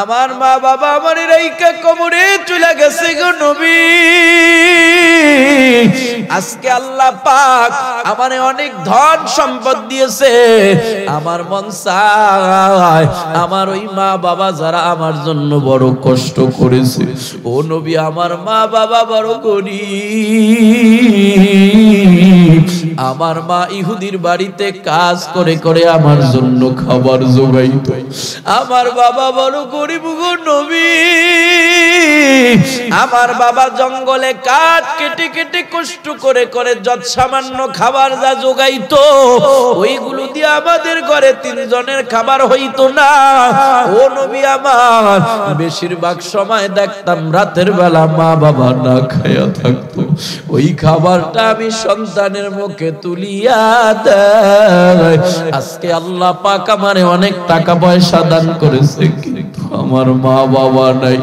আমার মা বাবা আমার রাইকা কবরে চলে গেছে গো নবী। আজকে আল্লাহ পাক আমারে অনেক ধন সম্পদ দিয়েছে, আমার মন চায় আমার ওই মা বাবা যারা আমার জন্য বড় কষ্ট করেছে, ও নবী আমার মা বাবা বড় গরীব, আমার মা ইহুদির বাড়িতে কাজ করে করে আমার জন্য খাবার জোগাইতো, আমার বাবা বড় গরিব গো নবী। আমার বাবা জঙ্গলে কাঠ কেটে কেটে কষ্ট করে করে যত সামান্য খাবার যা জোগাইতো, ওইগুলো দিয়ে আমাদের ঘরে তিনজনের খাবার হইতো না। ও নবী আমার বেশিরভাগ সময় দেখতাম রাতের বেলা মা বাবা না খায়া থাকতো, ওই খাবারটা আমি সন্তানের মুখে তুলিয়া দেয়। আজকে আল্লাহ পাক আমারে অনেক টাকা পয়সা দান করেছে, কিন্তু আমার মা বাবা নাই।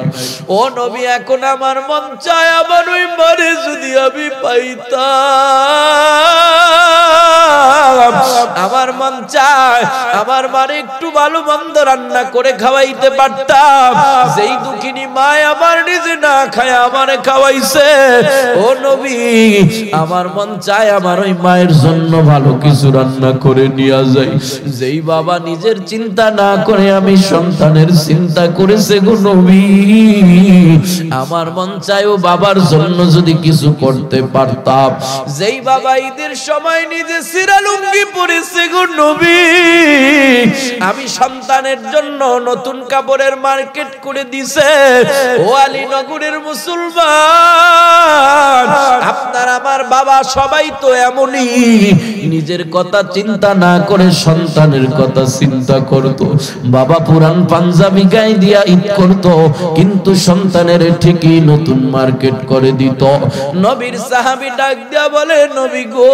ও নবী এখন আমার মন চায় আমার ওই মারে যদি আমি পাইতাম, আমার মন চায় আমার মারে একটু ভালো মন্দ রান্না করে খাওয়াইতে পারতাম, যেই দুঃখিনী মা আমার নিজে না খায় আমারে খাওয়াইছে। ও নবী আমার মন চায় আমার ওই মায়ের জন্য ভালো কিছু রান্না করে নিয়ে যাই, যেই বাবা নিজের চিন্তা না করে আমি সন্তানের চিন্তা করেছে গো নবী। আমার মন চায় ও বাবার জন্য যদি কিছু করতে পারতাম, যেই বাবা ঈদের সময় নিজে সিরা লুঙ্গি পরেছে গো নবী, আমি সন্তানের জন্য নতুন কাপড়ের মার্কেট করে দিছে। ও আলীনগরের মুসলমান, আপনার আমার বাবা সবাই তো এমনই, নিজের কথা চিন্তা না করে সন্তানের কথা চিন্তা করতো। বাবা পুরান পাঞ্জাবি গায়ে দিয়া ঈদ করতো, কিন্তু সন্তানের ঠিকই নতুন মার্কেট করে দিত। নবীর সাহাবী ডাক দিয়া বলে, নবী গো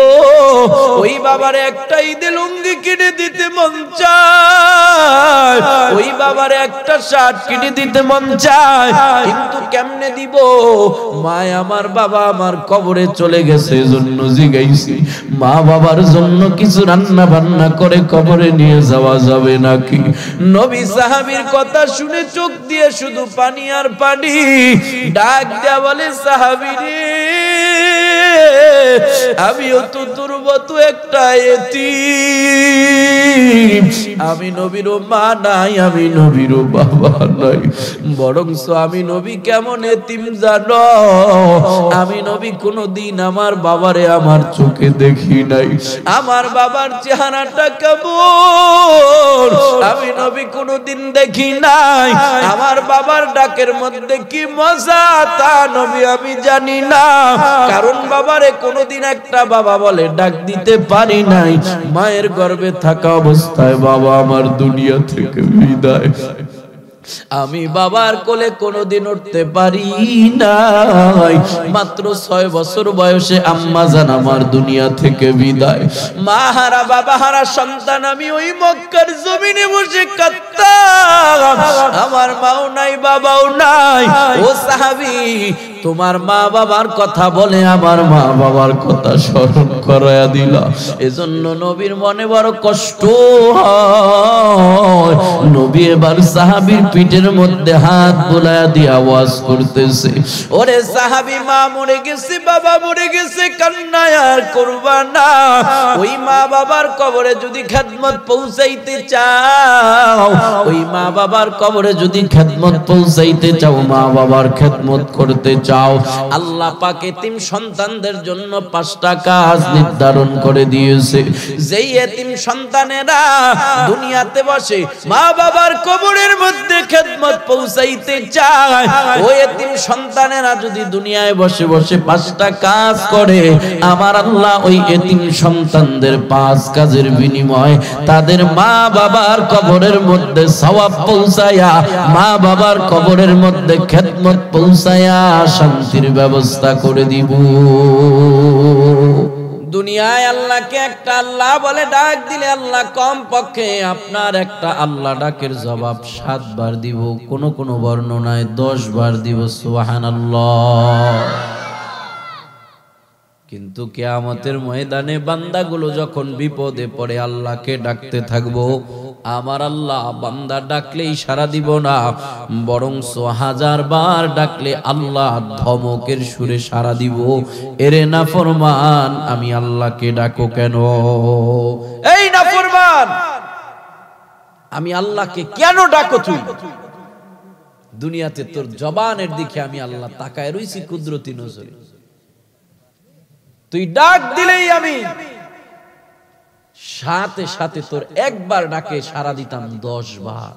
ওই বাবার একটা ঈদে লুঙ্গি কিনে দিতে মন চায়, ওই বাবার একটা শার্ট কিনে দিতে মন চায়, কিন্তু কেমনে দিব? মায় আমার বাবা আমার কবরে চলে গেছে, এজন্য জিগাইছি মা বাবার জন্য কিছু রান্না বান্না করে কবরে নিয়ে যাওয়া যাবে নাকি? নবী সাহাবীর কথা শুনে চোখ দিয়ে শুধু পানি আর পানি, ডাক দেয়া বলে, সাহাবী রে আমিও তো দুর্বত একটা এতিম, আমি নবীর মা নাই, আমি নবীর বাবা নাই, বরংস আমি নবী কেমন এতিম জানো? আমি নবী কোনদিন আমার বাবারে আমার চোখে দেখি নাই, আমার বাবার চেহারাটা কেমন আমি নবী কোনদিন দেখি নাই, আমার বাবার ডাকের মধ্যে কি মজা তা নবী আমি জানি না, কারণ বাবারে কোনদিন একটা বাবা বলে ডাক দিতে পারি নাই। মায়ের গর্ভে থাকা অবস্থায় বাবা আমার দুনিয়া থেকে বিদায়, আমি বাবার কোলে কোনোদিন উঠতে পারি নাই। মাত্র 6 বছর বয়সে আম্মা জান আমার দুনিয়া থেকে বিদায়। মা হারা বাবা হারা সন্তান আমি ওই মক্কার জমিনে বসে কাঁদতাম, আমার মাও নাই বাবাও নাই। ও সাহাবী তোমার মা বাবার কথা বলে আমার মা বাবার কথা স্মরণ করায়া দিলা, এজন্য নবীর মনে বড় কষ্ট হয়। নবী এবার সাহাবীর পিঠের মধ্যে হাত বুলায়া দিয়ে আওয়াজ করতেছে, ওরে সাহাবী মা মরে গেছে বাবা মরে গেছে, কান্না আর করবা না। ওই মা বাবার কবরে যদি খেদমত পৌঁছাইতে চাও, ওই মা বাবার কবরে যদি খেদমত পৌঁছাইতে চাও, মা বাবার খেদমত করতে চাও, আল্লাহ পাক এতিম সন্তানদের জন্য 5টা কাজ নির্ধারণ করে দিয়েছে। যেই এতিম সন্তানেরা দুনিয়াতে বসে মা বাবার কবরের মধ্যে খেদমত পৌঁছাইতে চায়, ওই এতিম সন্তানেরা যদি দুনিয়ায় বসে বসে 5টা কাজ করে, আমার আল্লাহ ওই এতিম সন্তানদের 5 কাজের বিনিময় তাদের মা বাবার কবরের মধ্যে সওয়াব পৌঁছায়া, মা বাবার কবরের মধ্যে খেদমত পৌঁছায়া শান্তির ব্যবস্থা করে দিব। দুনিয়ায় আল্লাহকে একটা আল্লাহ বলে ডাক দিলে আল্লাহ কম পক্ষে আপনার একটা আল্লাহ ডাকের জবাব 7 বার দিব, কোন কোন বর্ণনায় 10 বার দিব। সুবহানাল্লাহ। কিন্তু কিয়ামতের ময়দানে বান্দাগুলো যখন বিপদে পড়ে আল্লাহকে ডাকতে থাকবো, আমার আল্লাহ বান্দা ডাকলেই সাড়া দিব না, বরং 1000 বার ডাকলে আল্লাহ ধমকের সুরে সাড়া দিব, এরে নাফরমান আমি আল্লাহকে ডাকো কেন? এই নাফরমান আমি আল্লাহকে কেন ডাকো তুই? দুনিয়াতে তোর জবানের দিকে আমি আল্লাহ তাকায় রইছি কুদরতি নজরে, তুই ডাক দিলেই আমি সাথে সাথে তোর একবার ডাকে সাড়া দিতাম 10 বার।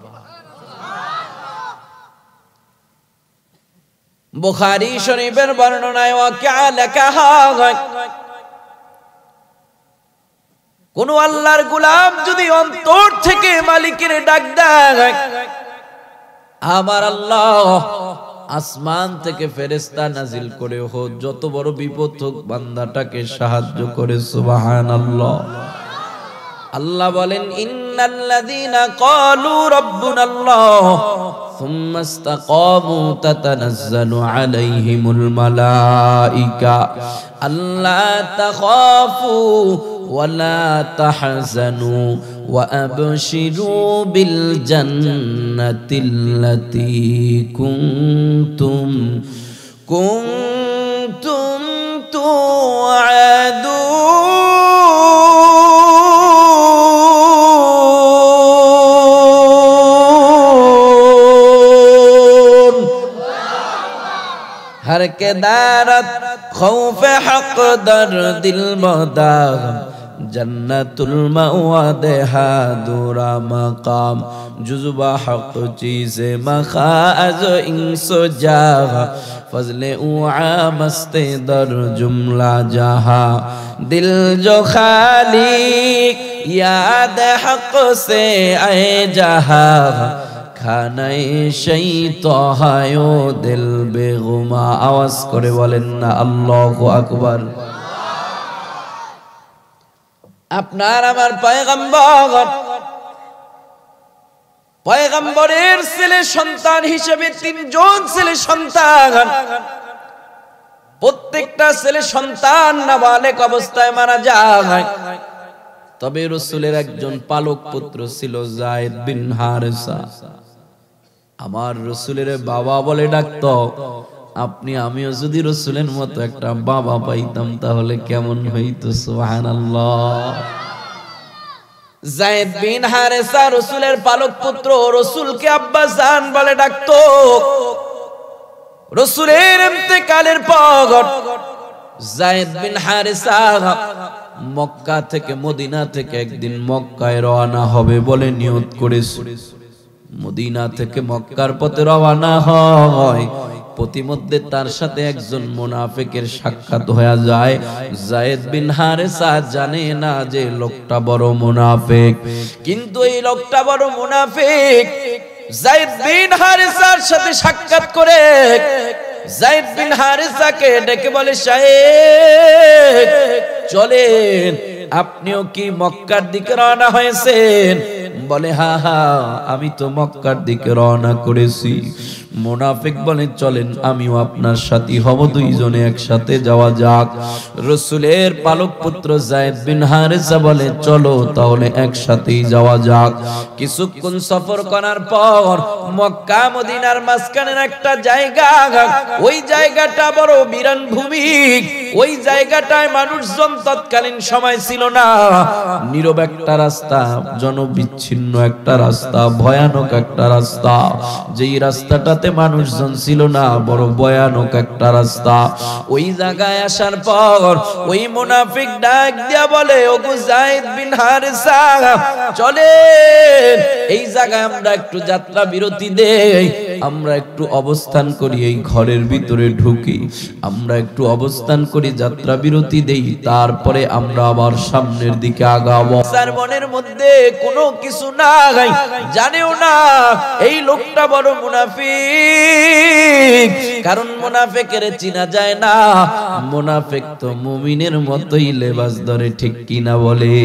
বুখারী শরীফের বর্ণনায় ওয়াকিআ লেখা হয়, কোন আল্লাহর গোলাম যদি অন্তর থেকে মালিকের ডাক দেয়, আমার আল্লাহ আসমান থেকে ফেরেশতা নাজিল করে হোক, যত বড় বিপদ হোক বান্দাটাকে সাহায্য করে। সুবহানাল্লাহ। আল্লাহ বলেন, ইন্নাল্লাযীনা ক্বালু রাব্বুনাল্লাহ সুম্মা ইসতাকামু তাতানাজ্জালু আলাইহিমুল মালায়েকা আল্লা তাখাফু ওয়ালা তাহজানু ওয়া আবশিরু বিল জান্নাতিল্লাতী কুনতুম তুআদুন। हर के दारत खौफ हक दर दिल मदाग जन्नतुल मवाद हादुरा मकाम जुज़बा हक चीज़े मखाज इंसो जागा फजले उआ मस्ते दर जुमला जहा दिल जो खाली याद हक से आए जहा খানায় শৈতাহায়ো দিল বেগুমা। আওয়াজ করে বলেন না আল্লাহু আকবার। আপনার আমার পয়গম্বরের ছেলে সন্তান হিসেবে 3 জন ছেলে সন্তান, প্রত্যেকটা ছেলে সন্তান নাবালেগ অবস্থায় মারা যায়। তবে রাসূলের একজন পালক পুত্র ছিল যায়েদ বিন হারেসা। আমার রাসূলের বাবা বলে ডাকতো। আপনি আমিও যদি রাসূলের মতো একটা বাবা পাইতাম তাহলে কেমন হইতো? সুবহানাল্লাহ। যায়েদ বিন হারেসা রাসূলের পালক পুত্র, রাসূলকে আব্বা জান বলে ডাকতো। রাসূলের ইন্তেকালের পর যায়েদ বিন হারেসা মক্কা থেকে মদিনা থেকে একদিন মক্কায় রওনা হবে বলে নিয়ত করেছিল। মদিনা থেকে মক্কার পথে রওনা হয়, প্রতিমধ্যে তার সাথে একজন মুনাফিকের সাক্ষাৎ হয়ে যায়। যায়েদ বিন হারেসা জানে না যে লোকটা বড় মুনাফিক, কিন্তু এই লোকটা বড় মুনাফিক। যায়েদ বিন হারেসার সাথে সাক্ষাৎ করে যায়েদ বিন হারেসাকে ডেকে বলে, শাইখ চলেন, আপনিও কি মক্কার দিকে রওনা হয়েছেন? বলে, হ্যাঁ হ্যাঁ আমি তো মক্কার দিকে রওনা করেছি। মুনাফিক বলে, চলেন আমিও আপনার সাথী হব, দুইজনে একসাথে যাওয়া যাক। রাসূলের পালক পুত্র যায়েদ বিন হারেসা বলে, চলো তাহলে একসাথেই যাওয়া যাক। কিছুক্ষণ সফর করার পর মক্কা মদিনার মাঝখানের একটা জায়গা, ওই জায়গাটা বড় বিরান ভূমি। ওই জায়গাটায় মানুষজন তৎকালীন সময় ছিল না, নীরব একটা রাস্তা, জনবিচ্ছিন্ন একটা রাস্তা, ভয়ানক একটা রাস্তা। যেই রাস্তাটাতে মানুষজন ছিল না, বড় ভয়ানক একটা রাস্তা। ওই জায়গায় আসার পর ওই মুনাফিক ডাক দিয়া বলে, ওগো যায়েদ বিন হারেসা চলেন, এই জায়গায় আমরা একটু যাত্রা বিরতি দেই, আমরা একটু অবস্থান করি, এই ঘরের ভিতরে ঢুকি, আমরা একটু অবস্থান করি, যাত্রা বিরতি দেই, তারপরে আমরা আবার সামনের দিকে আগাবো। তার মনের মধ্যে কোনো কিছু নাই, জানেও না এই লোকটা বড় মুনাফিক, কারণ মুনাফিকের চিনা যায় না। মুনাফিক তো মুমিনের মতোই লেবাস ধরে, ঠিক কিনা বলে?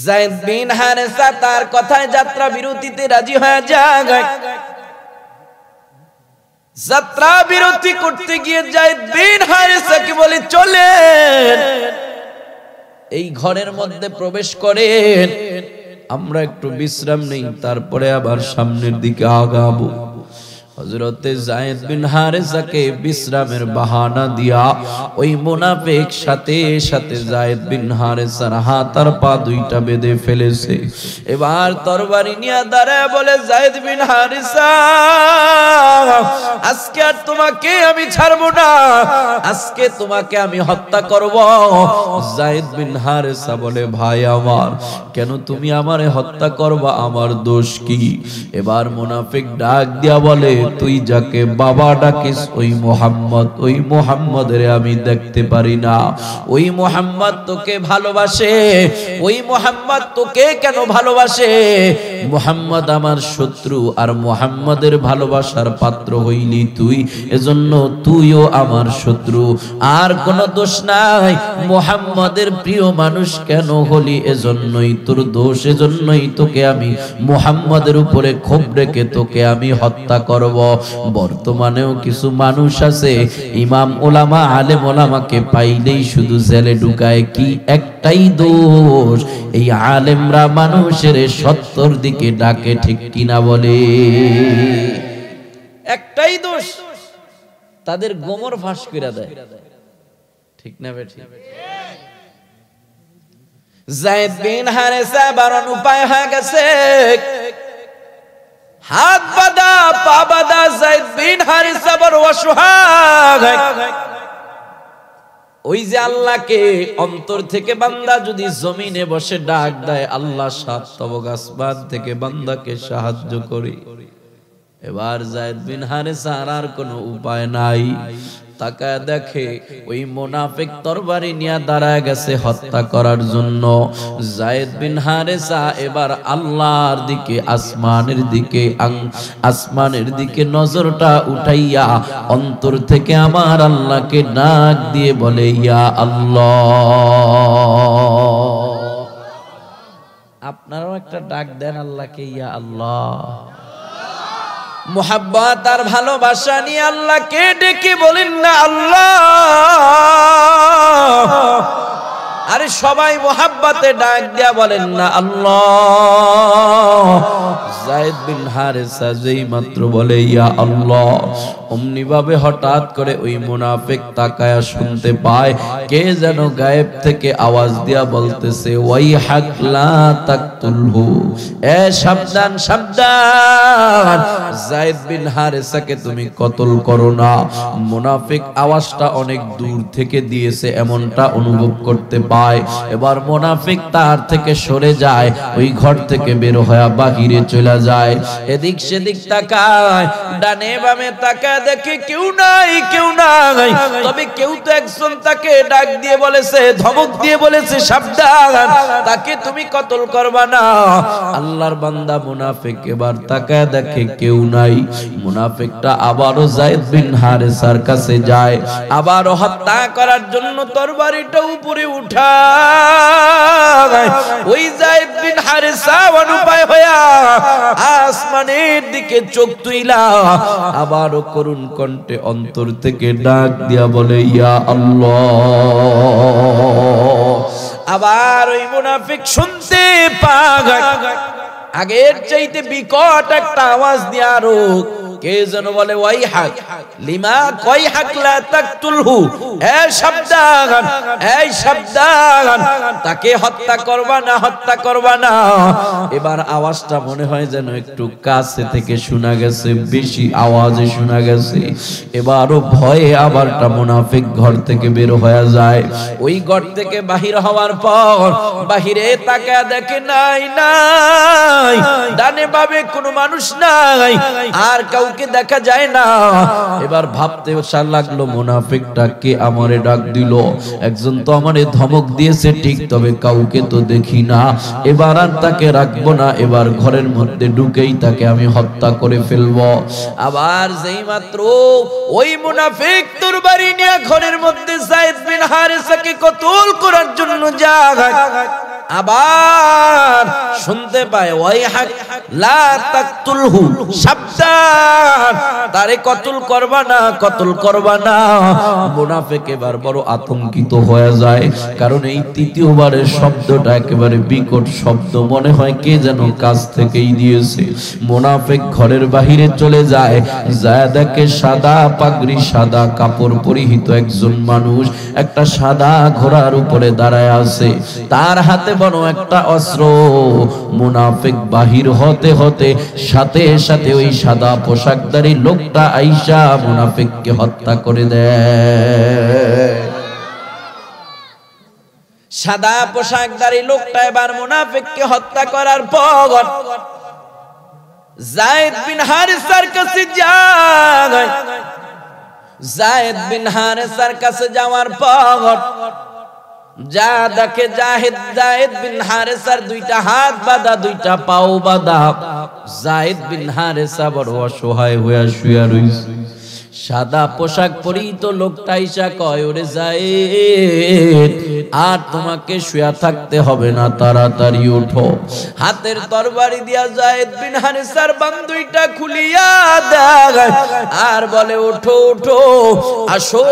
যায়েদ বিন হারেসা তার কথায় যাত্রা বিরতিতে রাজি হয়ে যায়। যাত্রা বিরতি করতে গিয়ে যায়েদ বিন হারেসাকে বলে চলেন এই ঘরের মধ্যে প্রবেশ করেন, আমরা একটু বিশ্রাম নেই, তারপরে আবার সামনের দিকে আগাবো। হযরতে যায়েদ বিন হারেসাকে বিশ্রামের বাহানা দিয়া ওই মুনাফিক সাথে সাথে যায়েদ বিন হারেসার হাত আর পা দুইটা বেঁধে ফেলেছে। এবার তরবারি নিয়ে দাঁড়ায় বলে, যায়েদ বিন হারেসা, আজকে আর তোমাকে আমি ছাড়বো না, আজকে তোমাকে আমি হত্যা করব। যায়েদ বিন হারেসা বলে, ভাই আমার, কেন তুমি আমারে হত্যা করবা? আমার দোষ কি? এবার মুনাফিক ডাক দিয়া বলে, তুই যাকে বাবা ডাকিস ওই মুহাম্মদ, ওই মুহাম্মদের আমি দেখতে পারি না। ওই মুহাম্মদ তোকে ভালোবাসে। ওই মুহাম্মদ তোকে কেন ভালোবাসে? মুহাম্মদ আমার শত্রু, আর মুহাম্মদের ভালোবাসার পাত্র হইলি তুই, এজন্য তুইও আমার শত্রু। আর কোন দোষ নাই, মুহাম্মদের প্রিয় মানুষ কেন হলি, এজন্যই তোর দোষ, এজন্যই তোকে আমি মুহাম্মদের উপরে ক্ষোভ রেখে তোকে আমি হত্যা করব। বর্তমানেও কিছু মানুষ আছে, ইমাম ওলামা আলেম ওলামাকে পাইলেই শুধু জেলে ঢুকায়। কি একটাই দোষ, এই আলেমরা মানুষের সত্যর দিকে ডাকে, ঠিক কিনা বলে? একটাই দোষ, তাদের গোমর ফাঁস করে দেয়, ঠিক না বেঠিক? যায়েদ বিন হারেসা বারণ উপায় হয়ে গেছে, হাত বাঁধা পা বাঁধা। যায়েদ বিন হারেসা বড় অসহায়। ওই যে আল্লাহকে অন্তর থেকে বান্দা যদি জমিনে বসে ডাক দেয়, আল্লাহ সাত তবক আসমান থেকে বান্দাকে সাহায্য করে। এবার যায়েদ বিন হারেসা আর কোনো উপায় নাই, তাকায় দেখে ওই মুনাফিক তরবারি নিয়ে দাঁড়ায় গেছে হত্যা করার জন্য। যায়েদ বিন হারেসা এবার আল্লাহর দিকে, আসমানের দিকে নজরটা উঠাইয়া অন্তর থেকে আমার আল্লাহকে ডাক দিয়ে বলে, ইয়া আল্লাহ। আপনারাও একটা ডাক দেন আল্লাহকে, ইয়া আল্লাহ। মুহাব্বত আর ভালোবাসা নিয়ে আল্লাহকে ডেকে বলেন না আল্লাহ। আরে সবাই মুহাব্বতে ডাক দিয়া বলেন না আল্লাহ। যায়েদ বিন হারেসা যেই মাত্র বলে ইয়া আল্লাহ, অমনি ভাবে হঠাৎ করে ওই মুনাফিক তাকায়া শুনতে পায় কে যেন গায়েব থেকে আওয়াজ দিয়া বলতেছে, ওয়াইহাক লা তাকতুলহু, এ সাবধান সাবধান, যায়েদ বিন হারেসাকে তুমি কতল করো না। মুনাফিক আওয়াজটা অনেক দূর থেকে দিয়েছে এমনটা অনুভব করতে পায়। এবার মুনাফিক তার থেকে সরে যায়, ওই ঘর থেকে বের হয়ে বাহিরে চলে যায়। এদিক সেদিক তাকায়, ডানে বামে তাকায়, দেখে কেউ নাই, কেউ নাই। তবে কেউ তো একজন তাকে ডাক দিয়ে বলেছে, ধমক দিয়ে বলেছে, সাবধান, তাকে তুমি কতল করবা না। আল্লাহর বান্দা মুনাফিক এবার তাকায় দেখে কেউ নাই। মুনাফিকটা আবারও যায়েদ বিন হারেসার কাছে যায়, আবারও হত্যা করার জন্য তরবারিটা উপরে উঠায়। ওই যায়েদ বিন হারেসা অনুপায় হইয়া আসমানের দিকে চোখ তুইলা আবারও করুণ কণ্ঠে অন্তর থেকে ডাক দিয়া বলে, ইয়া আল্লাহ। আবার ওই মুনাফিক শুনতে পায় আগের চাইতে বিকট একটা আওয়াজ দিয়া, আরো কে যেন বলে, ওয়াইহাক লিমা কয়হাক লা তাকতুলহু, এই সাবধান, এই সাবধান, তাকে হত্যা করবা না, হত্যা করবা না। এবার আওয়াজটা মনে হয় যেন একটু কাছে থেকে শোনা গেছে, বেশি আওয়াজে শোনা গেছে। এবারও ভয়ে আবারটা মুনাফিক ঘর থেকে বের হয়ে যায়। ওই ঘর থেকে বাহির হওয়ার পর বাহিরে তাকায় দেখে নাই, নাই, ডানে বামে কোনো মানুষ নাই, আর কাউকে দেখা যায় না। এবার ভাবতে লাগলো, মুনাফিকটা কে আমারে ডাক দিল? একজন তো আমারে ধমক দিয়েছে ঠিক, তবে কাউকে তো দেখি না। এবার আর তাকে রাখবো না, এবার ঘরের মধ্যে ঢুকেই তাকে আমি হত্যা করে ফেলবো। আবার যেই মাত্র ওই মুনাফিক তরবারি নিয়ে ঘরের মধ্যে যায়েদ বিন হারেসাকে কতল করার জন্য যায়, আবার শুনতে পায় ওয়াইহাক লা তাকতুলহু, সাবধান তারে কতল করবা না, কতল করবা না। মুনাফিক এবার বড় আতঙ্কিত হয়ে যায়, কারণ এই তৃতীয়বারের শব্দটা একেবারে বিকট শব্দ, মনে হয় কে যেন কাছ থেকেই দিয়েছে। মুনাফিক ঘরের বাহিরে চলে যায়, যায় দেখে সাদা পাগড়ি সাদা কাপড় পরিহিত একজন মানুষ একটা সাদা ঘোড়ার উপরে দাঁড়ায় আছে, তার হাতে বড় একটা অস্ত্র। মুনাফিক বাহির হতে হতে সাথে সাথে ওই সাদা পোশাকধারী লোকটা আইসা মুনাফিককে হত্যা করে দেয়। সাদা পোশাকধারী লোকটা এবার মুনাফিককে হত্যা করার পর যায়েদ বিন হারিসার কাছে যায়। যায়েদ বিন হারিসার কাছে যাওয়ার পর যা দেখে যায়েদ বিন হারিসার দুইটা হাত বাঁধা, দুইটা পাও বাঁধা। যায়েদ বিন হারিসা বড় অসহায় হয়ে শুয়ে রইছে। সাদা পোশাক পরিহিত লোকটা ইসা কয়, ওরে যায়েদ, আর তোমাকে শুয়া থাকতে হবে না, তাড়াতাড়ি ওঠো। হাতের তরবারি দিয়া যায়েদ বিন হারিসার বান্দুইটা খুলিয়া দেয় আর বলে, ওঠো ওঠো, আসো,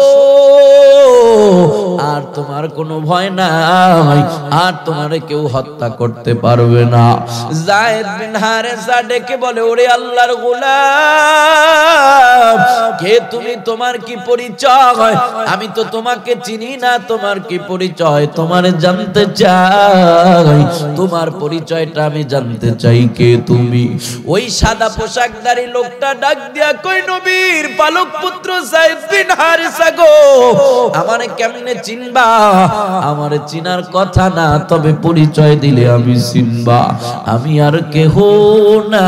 আর তোমার কোনো ভয় নাই, আর তোমারে কেউ হত্যা করতে পারবে না। যায়েদ বিন হারিসা ডেকে বলে, ওরে আল্লাহর গোলাম, কে তুমি, তোমার কি পরিচয়? আমি তো তোমাকে চিনি না, তোমার কি পরিচয়? তোমার জানতে চাই, তোমার পরিচয়টা আমি জানতে চাই, কে তুমি? ওই সাদা পোশাকধারী লোকটা ডাক দিয়া কই, নবীর পালক পুত্র যায়েদ বিন হারিসা গো, আমারে কেমনে চিনবা? আমারে চিনার কথা না, তবে পরিচয় দিলে আমি চিনবা। আমি আর কেহ না,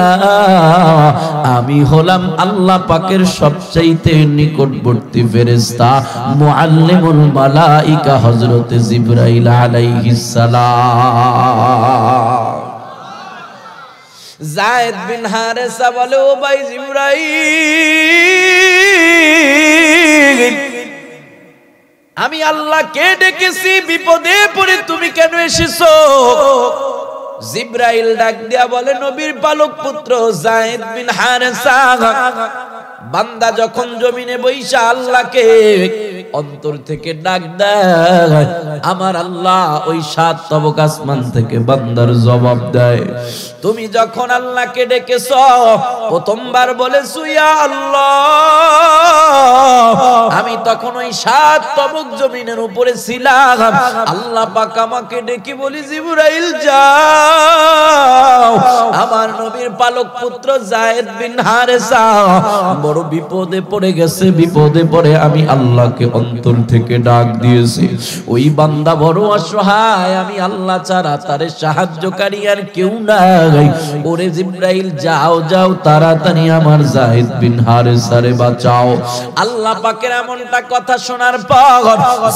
আমি হলাম আল্লাহ পাকের সবচাইতে নিকটবর্তী ফেরেশতা মুআল্লিমুল মালাইকা হযরত জিবরাইল আলাইহিস সালাম। যায়েদ বিন হারিসা বলে, ও ভাই জিবরাইল, আমি আল্লাহকে ডেকেছি, বিপদে পড়ে তুমি কেন এসেছো? জিবরাইল ডাক দিয়া বলে, নবীর পালক পুত্র যায়েদ বিন হারিসা, বান্দা যখন জমিনে বৈশা আল্লাহকে অন্তর থেকে ডাক দেয়, আমার আল্লাহ ওই 7 তবক আসমান থেকে বান্দার জবাব দেয়। তুমি যখন আল্লাহকে ডেকেছ, প্রথমবার বলেছো ইয়া আল্লাহ, আমি তখন ওই 7 তবক জমিনের উপরে ছিলাম। আল্লাহ পাক আমাকে ডেকে বলি, জিবরাইল যাও, আমার নবীর পালক পুত্র যায়েদ বিন হারিসা বড় বিপদে পড়ে গেছে, বিপদে পড়ে আমি আল্লাহকে অন্তর থেকে ডাক দিয়েছি। ওই বান্দা বড় অসহায়, আমি আল্লাহ ছাড়া তারে সাহায্যকারী আর কেউ নাই। ওরে জিবরাইল যাও যাও, তাড়াতাড়ি আমার যায়েদ বিন হারিসারে বাঁচাও। আল্লাহ পাকের এমনটা কথা শোনার পর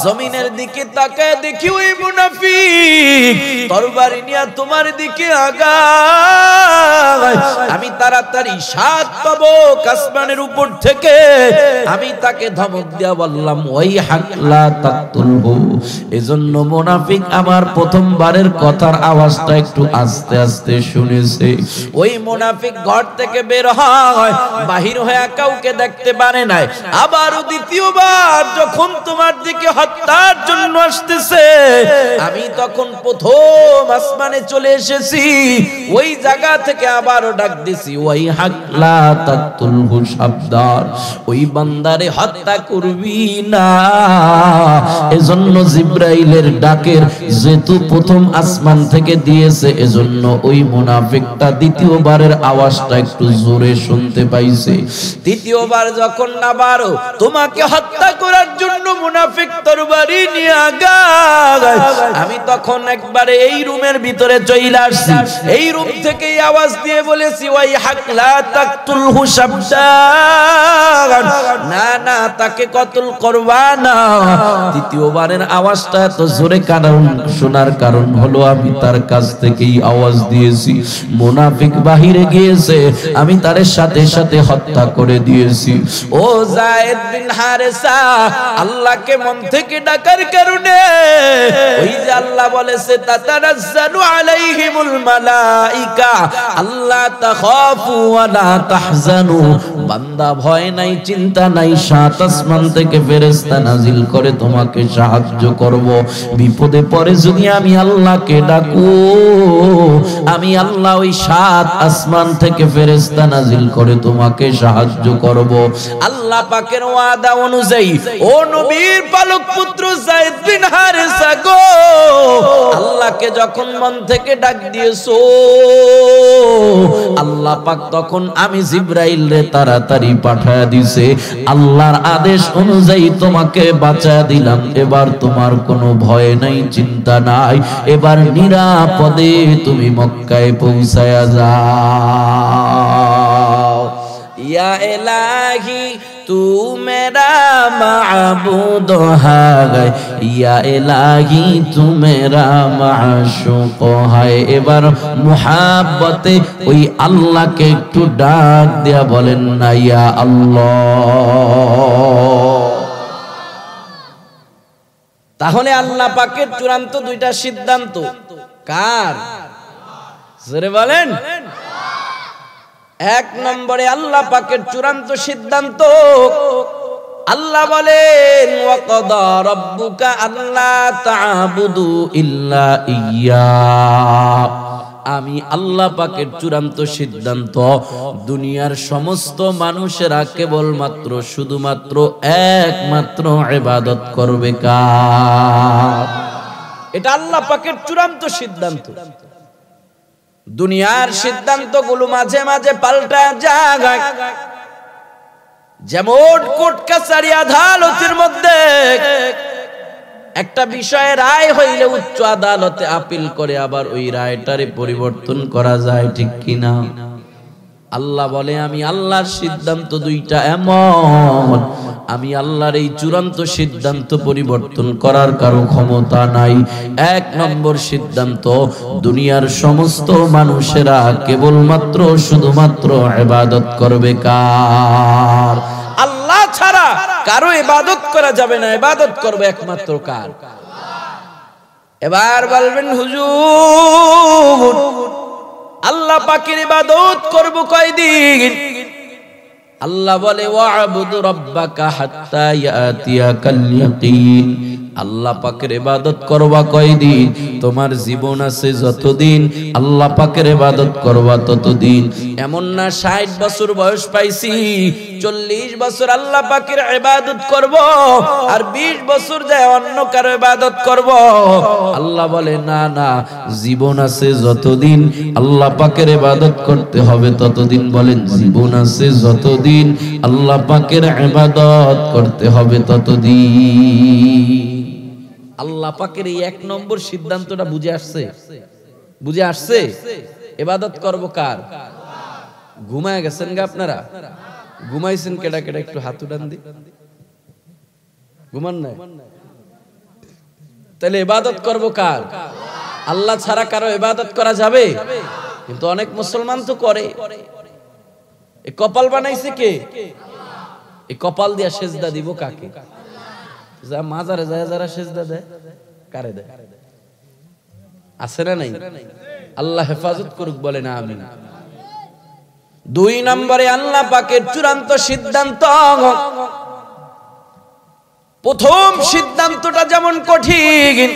জমিনের দিকে তাকায় দেখি ওই মুনাফিক তরবারি নিয়ে তোমার দিকে আগায়। আমি তাড়াতাড়ি 7 তবক আসমানের উপর থেকে আমি তাকে ধমক দিয়া বললাম, ওই হাকলা তাকতুলহু। এজন্য মুনাফিক আমার প্রথমবারের কথার আওয়াজটা একটু আস্তে আস্তে শুনেছে। ওই মুনাফিক ঘর থেকে বের হয়, বাহির হয়ে কাউকে দেখতে পারে নাই। আবার দ্বিতীয়বার যখন তোমার দিকে হত্যার জন্য আসতেছে, আমি তখন প্রথম আসমানে চলে এসেছি। ওই জায়গা থেকে আবারও ডাক দিছি, ওই হাকলা তাকতুলহু, সাবধান, ওই বান্দারে হত্যা করবি না। এজন্য জিবরাইলের ডাকের যেহেতু প্রথম আসমান থেকে দিয়েছে, এজন্য ওই মুনাফিকটা দ্বিতীয়বারের আওয়াজটা একটু জোরে শুনতে পাইছে। তৃতীয়বার যখন আবারও তোমাকে হত্যা করার জন্য মুনাফিক তরবারি নিয়ে আগায়, আমি তখন একবারে এই রুমের ভিতরে চলে আসছি। এই রুম থেকে আওয়াজ দিয়ে বলেছি, ওই হাকলা তাকতুলহু, সাবধান, না না তাকে কতল করব দিওয়ানা। দ্বিতীয়বারের আওয়াজটা এত জোরে কারণ শোনার কারণ হলো আমি তার কাছ থেকেই আওয়াজ দিয়েছি, মুনাফিক বাহিরে গিয়েছে, আমি তার সাথে সাথে হত্যা করে দিয়েছি। ও যায়েদ বিন হারেসা, আল্লাহকে মন থেকে ডাকার কারণে ওই যে আল্লাহ বলেছে তাতানাজ্জালু আলাইহিমুল মালাইকা আল্লাহ তাখাফু ওয়া লা তাহজানু, বান্দা ভয় নাই চিন্তা নাই, সাত আসমান থেকে ফেরেশতা নাজিল করে তোমাকে সাহায্য করব। বিপদে পড়ে যদি আমি আল্লাহকে ডাকো, আমি আল্লাহ ওই সাত আসমান থেকে ফেরেশতা নাজিল করে তোমাকে সাহায্য করব। আল্লাহ পাকের ওয়াদা অনুযায়ী ও নবীর পালক পুত্র যায়েদ বিন হারেসা গো, আল্লাহকে যখন মন থেকে ডাক দিয়েছো, আল্লাহ পাক তখন আমি জিবরাইল রে তাড়াতাড়ি পাঠায়া দিছে। আল্লাহর আদেশ অনুযায়ী তোমাকে বাঁচায়া দিলাম। এবার তোমার কোনো ভয় নাই, চিন্তা নাই, এবার নিরাপদে তুমি মক্কায় পৌঁছায়া যাও। ইয়া ইলাহি तू मेरा माबूद है, या इलाही तू मेरा माशूक है। এবার মুহাব্বতে ওই আল্লাহকে একটু ডাক দিয়া বলেন না ইয়া আল্লাহ। তাহলে আল্লাহ পাকের চূড়ান্ত দুইটা সিদ্ধান্ত কার? জোরে বলেন। এক নম্বরে আল্লাহ পাকের চূড়ান্ত সিদ্ধান্ত, আল্লাহ বলেন ওয়াকাদা রাব্বুকা আল্লা তা'বুদু ইল্লা ইয়্যা। আমি আল্লাহ পাকের চূড়ান্ত সিদ্ধান্ত, দুনিয়ার সমস্ত মানুষেরা কেবলমাত্র শুধুমাত্র একমাত্র ইবাদত করবে কার? এটা আল্লাহ পাকের চূড়ান্ত সিদ্ধান্ত। দুনিয়ার সিদ্ধান্তগুলো মাঝে মাঝে পাল্টা যায়, যেমন কোর্ট কাছারি আদালতের মধ্যে একটা বিষয়ে রায় হইলে উচ্চ আদালতে আপিল করে আবার ওই রায়টারে পরিবর্তন করা যায়, ঠিক কিনা? আল্লাহ বলে আমি আল্লাহর সিদ্ধান্ত দুইটা এমন, আমি আল্লাহর এই চূড়ান্ত সিদ্ধান্ত পরিবর্তন করার কারো ক্ষমতা নাই। এক নম্বর সিদ্ধান্ত, দুনিয়ার সমস্ত মানুষেরা কেবলমাত্র শুধুমাত্র ইবাদত করবে কার? আল্লাহ ছাড়া কারো ইবাদত করা যাবে না, ইবাদত করবে একমাত্র কার? এবার বলবেন হুজুর আল্লাহ পাকের ইবাদত করব কয়দিন? আল্লাহ বলে ওয়া'বুদ রাব্বাকা হাত্তা ইয়াতিয়াকাল ইয়াকিন। আল্লাহ পাকের ইবাদত করবা কয়দিন? তোমার জীবন আছে যতদিন আল্লাহ পাকের ইবাদত করবা ততদিন। এমন না 60 বছর বয়স পাইছি 40 বছর আল্লাহ পাকের ইবাদত করব আর 20 বছর যায় অন্য কারো ইবাদত করব। আল্লাহ বলে না না, জীবন আছে যতদিন আল্লাহ পাকের ইবাদত করতে হবে ততদিন। বলেন জীবন আছে যতদিন আল্লাহ পাকের ইবাদত করতে হবে ততদিন। আল্লাহ পাকের এই এক নম্বর সিদ্ধান্তটা বুঝে আসছে? বুঝে আসছে? ইবাদত করব কার? ঘুমায় গেছেন গা আপনারা? ঘুমাইছেন কেডা কেডা একটু হাত উঠান দি। ঘুমান নাই? তাহলে ইবাদত করব কার? আল্লাহ ছাড়া কারো ইবাদত করা যাবে? কিন্তু অনেক মুসলমান তো করে। এই কপাল বানাইছে কে? এই কপাল দিয়া সেজদা দিব কাকে? যা মাজারে যায় যারা সেজদা দেয়, কারে দেয়? আছে না নাই? আল্লাহ হেফাজত করুক, বলে না আমিন। 2 নম্বরে আল্লাহ পাকের চূড়ান্ত সিদ্ধান্ত, প্রথম সিদ্ধান্তটা যেমন কঠিন,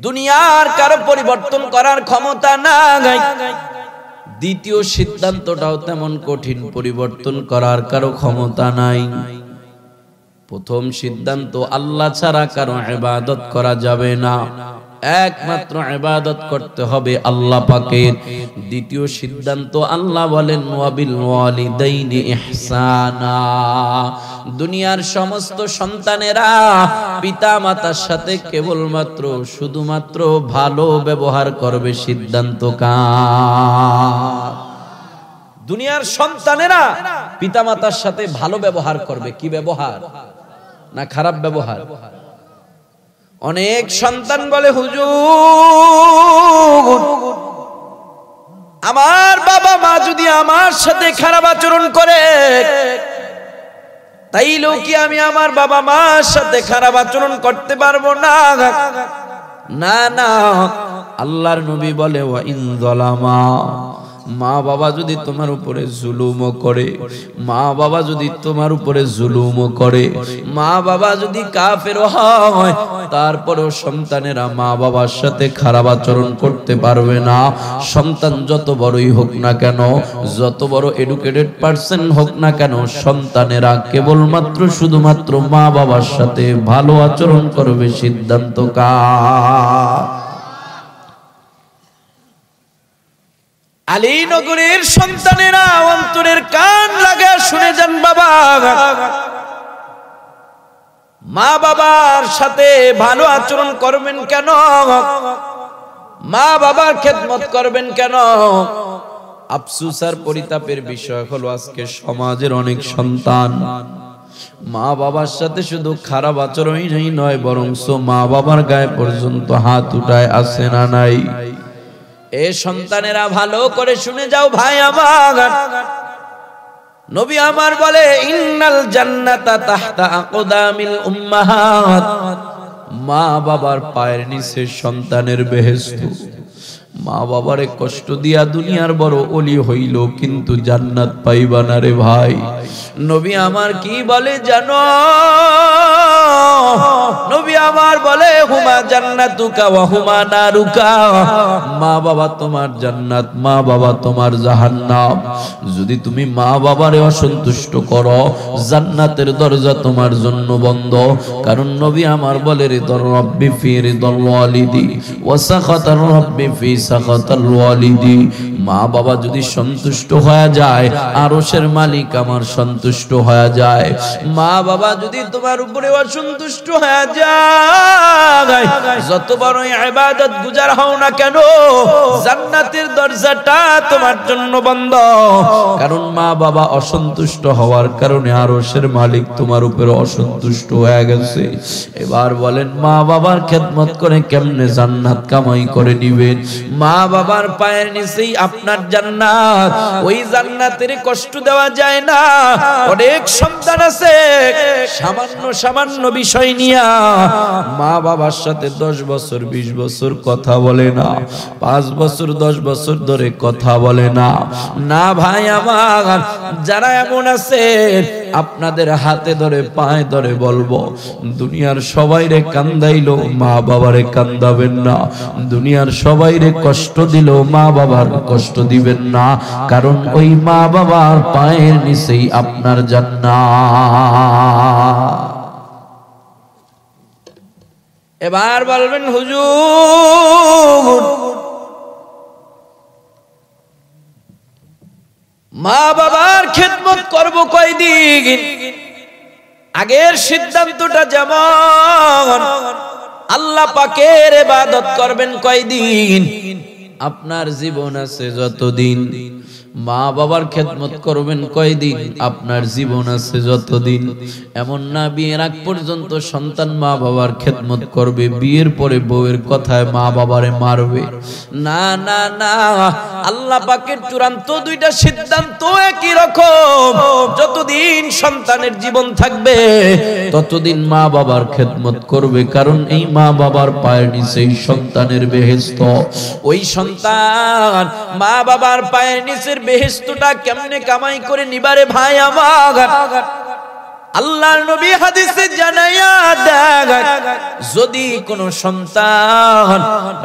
দুনিয়ার কারো পরিবর্তন করার ক্ষমতা নাই, দ্বিতীয় সিদ্ধান্তটাও তেমন কঠিন, পরিবর্তন করার কারো ক্ষমতা নাই। প্রথম সিদ্ধান্ত, আল্লাহ ছাড়া কারো ইবাদত করা যাবে না, একমাত্র ইবাদত করতে হবে আল্লাহ পাকের। দ্বিতীয় সিদ্ধান্ত, আল্লাহ বলেন ওয়াবিল ওয়ালিদাইনি ইহসানা। দুনিয়ার সমস্ত সন্তানেরা পিতা মাতার সাথে কেবলমাত্র শুধুমাত্র ভালো ব্যবহার করবে। সিদ্ধান্ত কার? দুনিয়ার সন্তানেরা পিতা মাতার সাথে ভালো ব্যবহার করবে। কি ব্যবহার? না খারাপ ব্যবহার? অনেক সন্তান বলে হুজুর আমার বাবা মা যদি আমার সাথে খারাপ আচরণ করে তাইলেও কি আমি আমার বাবা মার সাথে খারাপ আচরণ করতে পারবো না? না না, আল্লাহর নবী বলে ওয়া ইন যালামা, মা বাবা যদি তোমার উপরে জুলুমও করে, মা বাবা যদি তোমার উপরে জুলুমও করে, মা বাবা যদি কাফের হয়, তারপরেও সন্তানেরা মা বাবার সাথে খারাপ আচরণ করতে পারবে না। সন্তান যত বড়ই হোক না কেন, যত বড় এডুকেটেড পারসন হোক না কেন, সন্তানেরা কেবলমাত্র শুধুমাত্র মা বাবার সাথে ভালো আচরণ করবে। সিদ্ধান্ত কার? আলীনগরের সন্তানেরা অন্তরের কান লাগা শুনে যান বাবা, মা বাবার সাথে ভালো আচরণ করবেন কেন? মা বাবার খেদমত করবেন কেন? আফসোস আর পরিতাপের বিষয় হলো আজকে সমাজের অনেক সন্তান মা বাবার সাথে শুধু খারাপ আচরণই নয়, বরং মা বাবার গায়ে পর্যন্ত হাত উঠায় আছে না নাই? এ সন্তানেরা ভালো করে শুনে যাও ভাই আমার, নবী আমার বলে ইন্নাল জান্নাতা তাহতা আকদামিল উম্মাহাত, মা বাবার পায়ের নিচে সন্তানের বেহেশত। মা বাবারে কষ্ট দিয়া দুনিয়ার বড় ওলি হইল, কিন্তু জান্নাত পাইবা না রে ভাই। নবী আমার কি বলে জানো? নবী আমার বলে হুমা জান্নাতুকা ওয়া হুমা নারুকা, মা বাবা তোমার জান্নাত, মা বাবা তোমার জাহান্নাম। যদি তুমি মা বাবারে অসন্তুষ্ট করো, জান্নাতের দরজা তোমার জন্য বন্ধ। কারণ নবী আমার বলে রিদর রাব্বি ফি রিদল ওয়ালিদি ওয়া সাখাতার রাব্বি ফি সাখাতাল ওয়ালিদি, মা বাবা যদি সন্তুষ্ট হয়ে যায়, আরশের মালিক আমার সন্তুষ্ট হয়ে যায়। মা বাবা যদি তোমার উপরে অসন্তুষ্ট হয়ে যায়, যত বড় ইবাদত গুজার হও না কেন, জান্নাতের দরজাটা তোমার জন্য বন্ধ। কারণ মা বাবা অসন্তুষ্ট হওয়ার কারণে আরশের মালিক তোমার উপরে অসন্তুষ্ট হয়ে গেছে। এবার বলেন মা বাবার খেদমত করে কেমনে জান্নাত কামাই করে নিবেন? মা বাবার পায়ের নিচেই আপনার জান্নাত। ওই জান্নাতের কষ্ট দেওয়া যায় না। অনেক সন্তান আছে সামান্য সামান্য বিষয় নিয়া মা বাবার সাথে 10 বছর 20 বছর কথা বলে না, 5 বছর 10 বছর ধরে কথা বলে না। না ভাই আমার, যারা এমন আছে আপনাদের হাতে ধরে পায়ে ধরে বলবো, দুনিয়ার সবাইরে কান্দাইলো মা বাবারে কান্দাবেন না, দুনিয়ার সবাইরে কষ্ট দিল মা বাবার কষ্ট দিবেন না। কারণ ওই মা বাবার পায়ের নিচেই আপনার জান্নাত। এবার বলবেন হুজুর মা বাবার খেদমত করব কয়দিন? আগের সিদ্ধান্তটা যেমন আল্লাহ পাকের ইবাদত করবেন কয়দিন? আপনার জীবন আছে যতদিন। মা বাবার খেদমত করবেন কয়দিন? আপনার জীবন আছে যতদিন। এমন না বিয়ের আগ পর্যন্ত সন্তান মা বাবার খেদমত করবে, বিয়ের পরে বউয়ের কথায় মা বাবারে মারবে। না না না, আল্লাহ পাকের চূড়ান্ত দুইটা সিদ্ধান্ত একই রকম। যতদিন সন্তানের জীবন থাকবে ততদিন মা বাবার খেদমত করবে, কারণ এই মা বাবার পায়ের নিচেই সন্তানের বেহেশত। ওই সন্তান মা বাবার পায়ের নিচের বেহেশতটা কেমনে কামাই করে নিবারে ভাই আমার? আল্লাহর নবী হাদিসে জানায়া দেন, যদি কোন সন্তান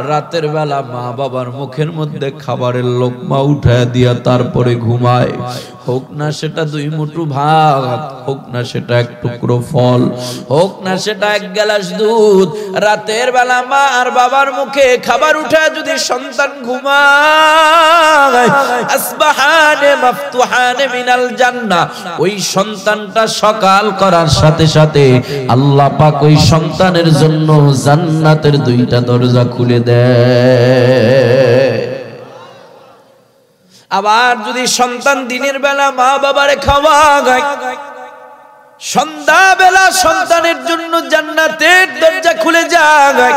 রাতের বেলা মা বাবার মুখের মধ্যে খাবারের লোকমা উঠায় দিয়া তারপরে ঘুমায়, হোক না সেটা 2 মুঠো ভাত, হোক না সেটা 1 টুকরো ফল, হোক না সেটা 1 গ্লাস দুধ, রাতের বেলা মা আর বাবার মুখে খাবার উঠায় যদি সন্তান ঘুমায়, আসবাহানে মাফতুহানে মিনাল জান্নাহ, ওই সন্তানটা সকাল করার সাথে সাথে আল্লাহ পাক ওই সন্তানের জন্য জান্নাতের 2টা দরজা খুলে দেয়। আবার যদি সন্তান দিনের বেলা মা বাবারে খাওয়ায়, সন্ধ্যাবেলা সন্তানের জন্য জান্নাতের দরজা খুলে যায়।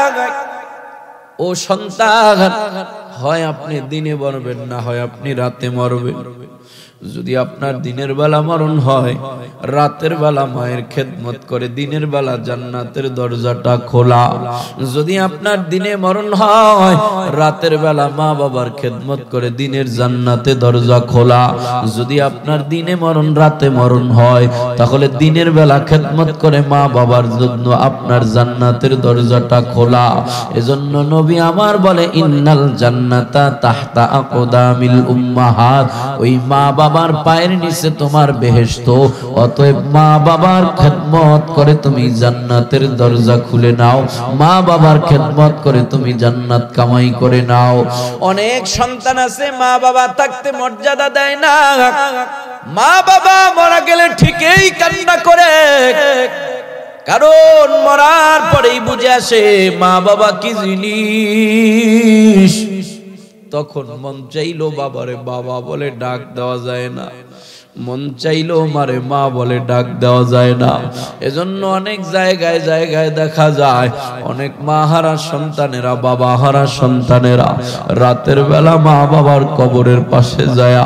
ও সন্তান, হয় আপনি দিনে মরবেন, না হয় আপনি রাতে মরবেন। যদি আপনার দিনের বেলা মরণ হয়, রাতের বেলা মায়ের খেদমত করে দিনের বেলা জান্নাতের দরজাটা খোলা। যদি আপনার দিনে মরণ হয়, রাতের বেলা মা বাবার খেদমত করে দিনের জান্নাতে দরজা খোলা। যদি আপনার দিনে মরণ রাতে মরণ হয়, তাহলে দিনের বেলা খেদমত করে মা বাবার জন্য আপনার জান্নাতের দরজাটা খোলা। এজন্য নবী আমার বলে, ইন্নাল জান্নাতা তাহতা আকদামিল উম্মাহাত, ওই মা বাবার পায়ের নিচে তোমার বেহেশত। অতএব মা বাবার খেদমত করে তুমি জান্নাতের দরজা খুলে নাও, মা বাবার খেদমত করে তুমি জান্নাত কামাই করে নাও। অনেক সন্তান আছে মা বাবা থাকতে মর্যাদা দেয় না, মা বাবা মারা গেলে ঠিকই কান্না করে, কারণ মরার পরেই বুঝে আসে মা বাবা কি জিনিস। তখন মন চাইলো বাবারে বাবা বলে ডাক দেওয়া যায় না, মন চাইলো মারে মা বলে ডাক দেওয়া যায় না। এজন্য অনেক জায়গায় জায়গায় দেখা যায় অনেক মা হারা সন্তানেরা, বাবা হারা সন্তানেরা রাতের বেলা মা বাবার কবরের পাশে যায়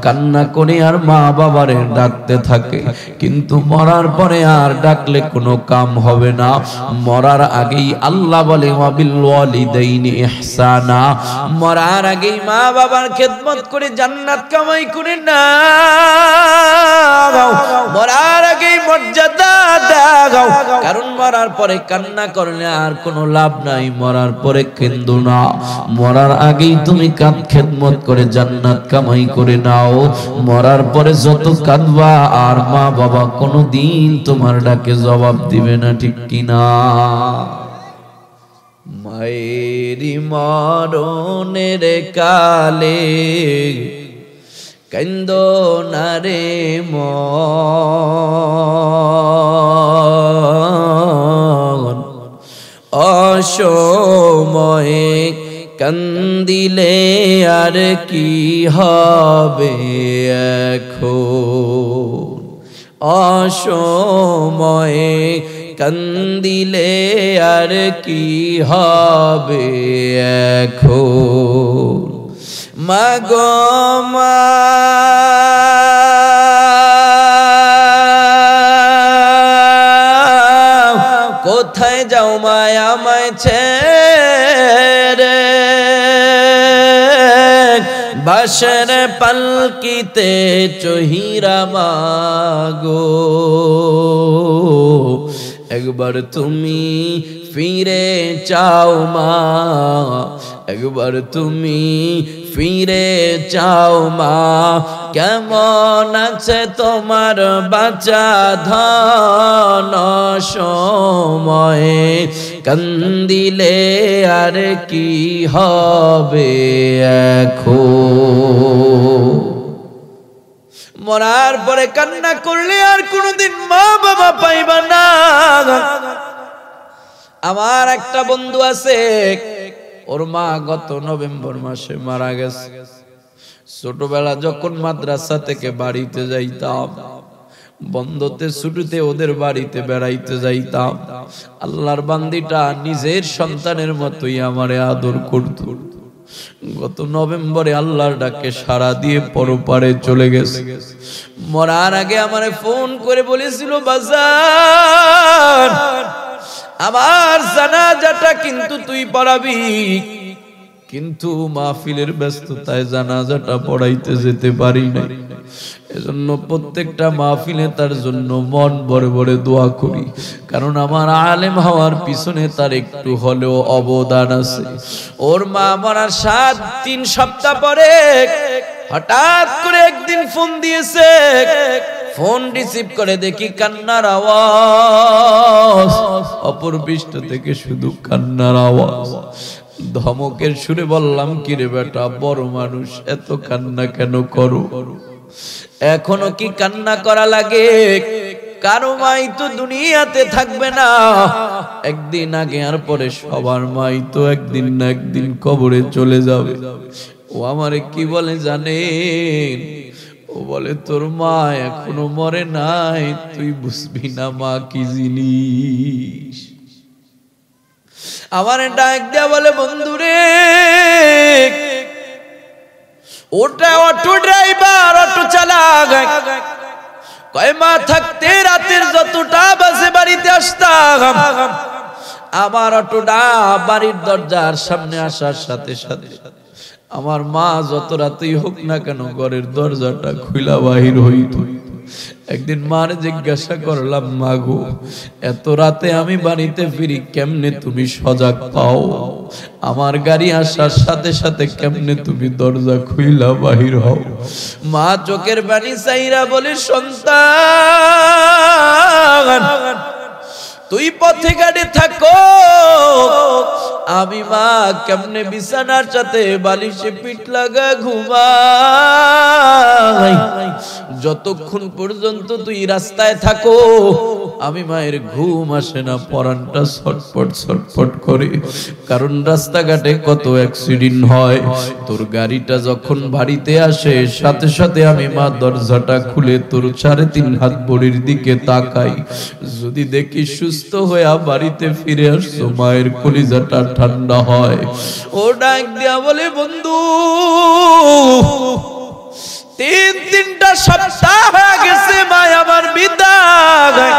কান্না করে আর মা বাবারে ডাকতে থাকে। কিন্তু মরার পরে আর ডাকলে কোনো কাম হবে না। মরার আগেই আল্লাহ বলে ওয়াবিল ওয়ালিদাইনি ইহসানা, মরার আগেই মা বাবার খেদমত করে জান্নাত কামাই করে না, মরার আগেই মর্যাদা দাও। কারণ মরার পরে কান্না করলে আর কোনো লাভ নাই, মরার পরে কেন্দো না। মরার আগেই তুমি কাঁদ খেদমত করে জান্নাত কামাই করে নাও। মরার পরে যত কাঁদবা আর মা বাবা কোনোদিন তোমার ডাকে জবাব দিবে না, ঠিক কিনা? মায়েরি মরণের কালে কান্দো না রে মন, অসময়ে কান্দিলে আর কি হবে এখন, অসময়ে কান্দিলে আর কি হবে এখন। মাগো মা কোথায় যাও মায়া আমায় ছেড়ে, বাসের পালকিতে চহিরা মাগো, একবার তুমি ফিরে চাও মা, একবার তুমি ফিরে চাও মা। কেমন আছে তোমার বাঁচা ধন, সময়ে কান্দিলে আর কি হবে এখন। মরার পরে কান্না করলে আর কোনোদিন মা বাবা পাইবা না। আমার একটা বন্ধু আছে, ওর মা গত নভেম্বর মাসে মারা গেছে। ছোটবেলা যখন মাদ্রাসা থেকে বাড়িতে যাইতাম, বন্ধতে ছুটিতে ওদের বাড়িতে বেড়াইতে যাইতাম, আল্লাহর বান্দিটা নিজের সন্তানের মতোই আমারে আদর করত। গত নভেম্বরে আল্লাহর ডাকে সাড়া দিয়ে পরপারে চলে গেছে। মরার আগে আমারে ফোন করে বলেছিল, বাজার আমার জানাজাটা কিন্তু তুই পড়াবি। কিন্তু মাহফিলের ব্যস্ততায় জানাজাটা পড়াইতে যেতে পারি না। এজন্য প্রত্যেকটা মাহফিলে তার জন্য মন ভরে ভরে দোয়া করি, কারণ আমার আলেম হওয়ার পিছনে তার একটু হলেও অবদান আছে। ওর মা মরার 3 সপ্তাহ পরে হঠাৎ করে একদিন ফোন দিয়েছে। ফোন রিসিভ করে দেখি কান্নার আওয়াজ, অপর পৃষ্ঠ থেকে শুধু কান্নার আওয়াজ। ধমকের সুরে বললাম, কি রে বেটা, বড় মানুষ, এত কান্না কেন করো? এখনো কি কান্না করা লাগে? কারো মাই তো দুনিয়াতে থাকবে না, একদিন আগে আর পরে সবার মাই তো একদিন না একদিন কবরে চলে যাবে। ও আমারে কি বলে জানেন? ও বলে তোর মা এখনো মরে নাই, তুই বুঝবি না মা কি জিনিস। আমার ডাক দেয়া বলে বন্ধুরে, ওটা অটো ড্রাইভার, অটো চালাক, কয় মা থাকতে রাতের যতটা বাজে বাড়িতে আসতাম, আমার অটোটা বাড়ির দরজার সামনে আসার সাথে সাথে আমার মা যত রাতেই হোক না কেন ঘরের দরজাটা খুলা বাহির হইত। একদিন মার জিজ্ঞাসা করলাম, মা গো এত রাতে আমি বাড়িতে ফিরি কেমনে তুমি সজাগ পাও? আমার গাড়ি আসার সাথে সাথে কেমনে তুমি দরজা খুইলা বাহির হও? মা চোখের পানি চাইরা বলে, সন্তান তুই পথে গাড়ি থাকো, আমি মা কেমনে বিছানার সাথে বালিশে পিঠ লাগা ঘুমাই, যতক্ষণ পর্যন্ত তুই রাস্তায় থাকো আমি মায়ের ঘুম আসে না, পরানটা ছটফট ছটফট করে। কারণ রাস্তাঘাটে কত অ্যাক্সিডেন্ট হয়, তোর গাড়িটা যখন বাড়িতে আসে সাথে সাথে আমি মা দরজাটা খুলে তোর 3.5 হাত বড়ির দিকে তাকাই, যদি দেখি সুস্থ হয়ে বাড়িতে ফিরে আসছো মায়ের কলিজাটা ঠান্ডা হয়। ও ডাক দিয়া বলে, বন্ধু 3-3টা সপ্তাহ হয়ে গেছে মা আমার বিদায়,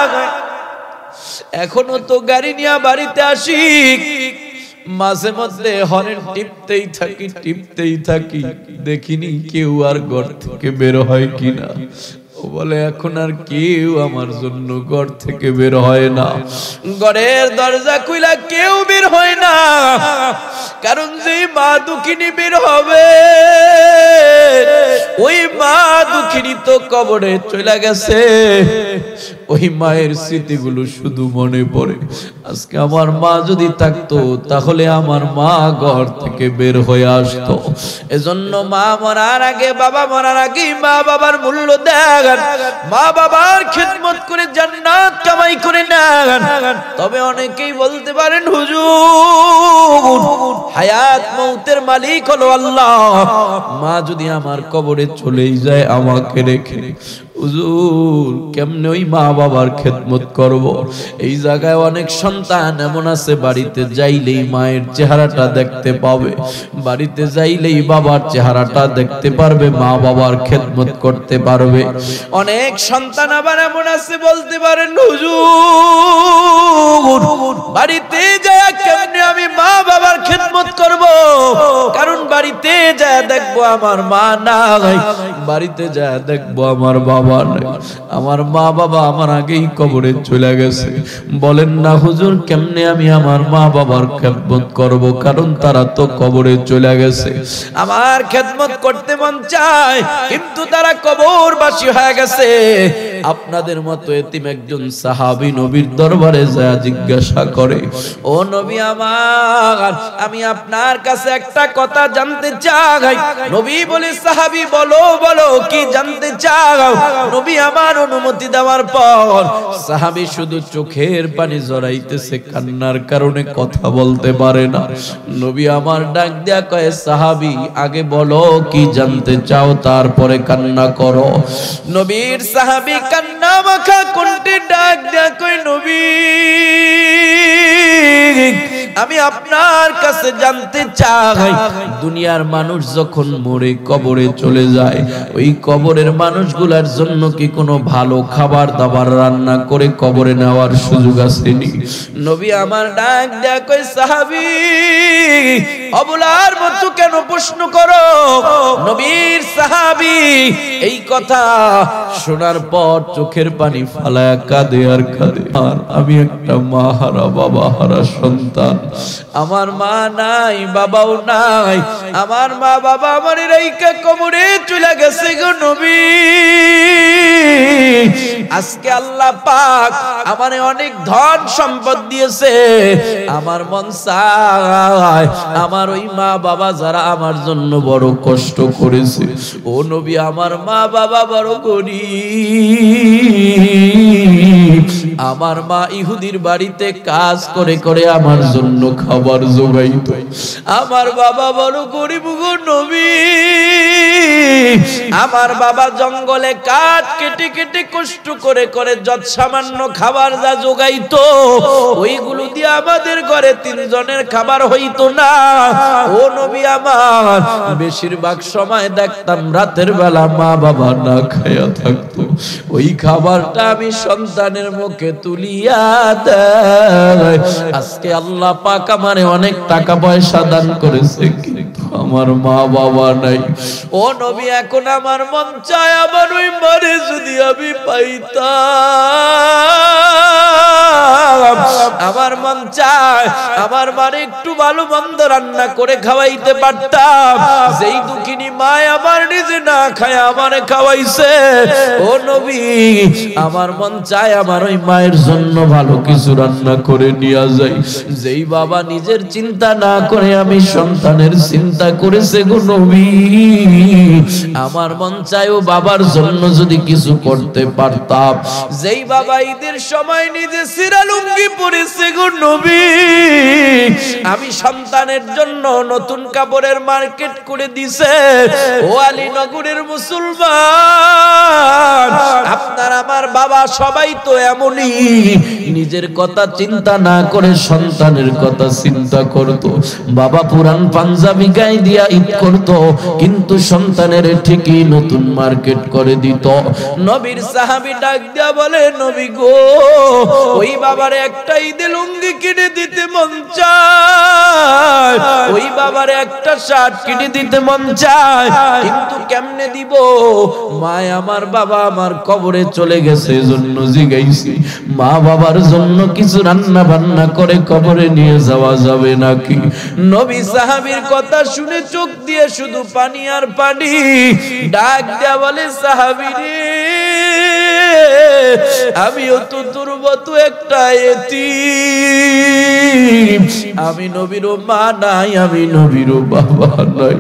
এখনো তো গাড়ি নিয়ে বাড়িতে আসি, মাঝে মধ্যে হর্ন টিপতেই থাকি, দেখিনি কেউ আর ঘর থেকে বের হয় কিনা। ও বলে এখন আর কেউ আমার জন্য ঘর থেকে বের হয় না, ঘরের দরজা খুইলা কেউ বের হয় না, কারণ যে মা দুঃখিনী বের হবে ওই মা দুঃখিনী তো কবরে চলে গেছে। ওই মায়ের স্মৃতিগুলো শুধু মনে পড়ে। আজকে আমার মা যদি থাকতো তাহলে আমার মা ঘর থেকে বের হয়ে আসতো। এজন্য মা মরার আগে, বাবা মরার আগে মা বাবার মূল্য দেন, মা বাবার খিদমত করে জান্নাত কামাই করে নেন। তবে অনেকেই বলতে পারেন, হুজুর হায়াত মউতের মালিক হলো আল্লাহ, মা যদি আমার কবরে চলেই যায় আমাকে রেখে হুজুর কেমনে ওই মা বাবার খেদমত করব? এই জায়গায় অনেক সন্তান এমন আছে বাড়িতে যাইলেই মায়ের চেহারাটা দেখতে পাবে, বাড়িতে যাইলেই বাবার চেহারাটা দেখতে পারবে, মা বাবার খেদমত করতে পারবে। অনেক সন্তান আবার এমন আছে বলতে পারেন, হুজুর বাড়িতে যায় কেমনে আমি মা বাবার খেদমত করব? কারণ বাড়িতে যায় দেখবো আমার মা নাই, বাড়িতে যায় দেখবো আমার বাবা নাই, আমার মা বাবা আমার আগেই কবরে চলে গেছে। বলেন না হুজুর কেমনে আমি আমার মা বাবার খেদমত করব? কারণ তারা তো কবরে চলে গেছে। আমার খেদমত করতে মন চায় কিন্তু তারা কবরবাসী হয়ে গেছে। আপনাদের মতো এতিম একজন সাহাবী নবীর দরবারে যায় জিজ্ঞাসা করে, ও নবী আমার, আমি আপনার কাছে একটা কথা জানতে চাই। নবী বলে, সাহাবী বলো বলো কি জানতে চাও? নবী আমার অনুমতি দেওয়ার পর সাহাবী শুধু চোখের পানি জড়াইতেছে, কান্নার কারণে কথা বলতে পারে না। নবী আমার ডাক দেয়া কয়, সাহাবী আগে বলো কি জানতে চাও, তারপরে কান্না করো। নবীর সাহাবী কান্না মাখা কণ্ঠে ডাক দেয়া কয়, নবী আমি আপনার কাছে জানতে চাই, দুনিয়ার মানুষ যখন মরে কবরে চলে যায়, ওই কবরের মানুষগুলার জন্য কি কোনো ভালো খাবার দাবার রান্না করে কবরে নেওয়ার সুযোগ আসেনি? নবী আমার ডাক দেয়া কই, সাহাবী অবলার মতো কেন প্রশ্ন করো? নবীর সাহাবী এই কথা শোনার পর চোখের পানি ফালায়া কাঁদে আর কাঁদে। আর আমি একটা মা হারা বাবা হারা সন্তান, আমার মা নাই বাবাও নাই, আমার মা বাবা আমার রাইকা কবরে চলে গেছে গো নবী। আজকে আল্লাহ পাক আমারে অনেক ধন সম্পদ দিয়েছে, আমার মন চায় আমার ওই মা বাবা যারা আমার জন্য বড় কষ্ট করেছে, ও নবী আমার মা বাবা বড় গরিব, আমার মা ইহুদির বাড়িতে কাজ করে করে আমার জন্য খাবার জোগাইতো। আমার বাবা বড় গরিব গো নবী, আমার বাবা জঙ্গলে কাঠ কেটে কেটে কষ্ট করে করে যত সামান্য খাবার যা জোগাইতো ওইগুলো দিয়ে আমাদের ঘরে তিনজনের খাবার হইতো না। ও নবী আমার, বেশিরভাগ সময় দেখতাম রাতের বেলা মা বাবা না খায়া থাকতো, ওই খাবারটা আমি সন্তানের মুখে তুলিয়া দেয়। আজকে আল্লাহ পাক আমারে অনেক টাকা পয়সা দান করেছে, কিন্তু আমার মা বাবা নাই। ও নবী, এখন আমার মন চায় আমার ওই মারে যদি আমি পাইতাম। আমার মন চায় আমার মারে একটু ভালো মন্দ রান্না করে খাওয়াইতে পারতাম। যেই দুঃখিনী মা আমার নিজে না খায় আমারে খাওয়াইছে। ও নবী, আমার মন চায় আমার ওই মায়ের জন্য ভালো কিছু রান্না করে নিয়ে যাই। যেই বাবা নিজের চিন্তা না করে আমি সন্তানের চিন্তা করেছে গো নবী, আমার মন চায় ও বাবার জন্য যদি কিছু করতে পারতাম। যেই বাবা ঈদের সময় নিজে সিরা লুঙ্গি পরেছে গো নবী, আমি সন্তানের জন্য নতুন কাপড়ের মার্কেট করে দিছে। ও আলীনগরের মুসলমান, আপনার আমার বাবা সবাই তো এমনই, নিজের কথা চিন্তা না করে সন্তানের কথা চিন্তা করত। বাবা পুরান পাঞ্জাবি গায়ে দিয়া ঈদ করত, কিন্তু সন্তানের ঠিকই নতুন মার্কেট করে দিত। নবীর সাহাবী ডাক দিয়া বলে, নবী গো, ওই বাবার একটা ঈদে লুঙ্গি কিনে দিতে মন চায়, ওই বাবার একটা শার্ট কিনে দিতে মন চায়, কিন্তু কেমনে দিব? মা আমার বাবা আমার কবরে চলে গেছে, এজন্য জিগাইছি মা বাবার জন্য কিছু রান্না বান্না করে কবরে নিয়ে যাওয়া যাবে নাকি? নবী সাহাবীর কথা শুনে চোখ দিয়ে শুধু পানি আর পানি। ডাক দেয়া বলে, সাহাবী রে, আমিও তো তোর মতো একটা এতিম। আমি নবীরও মা নাই, আমি নবীরও বাবা নাই,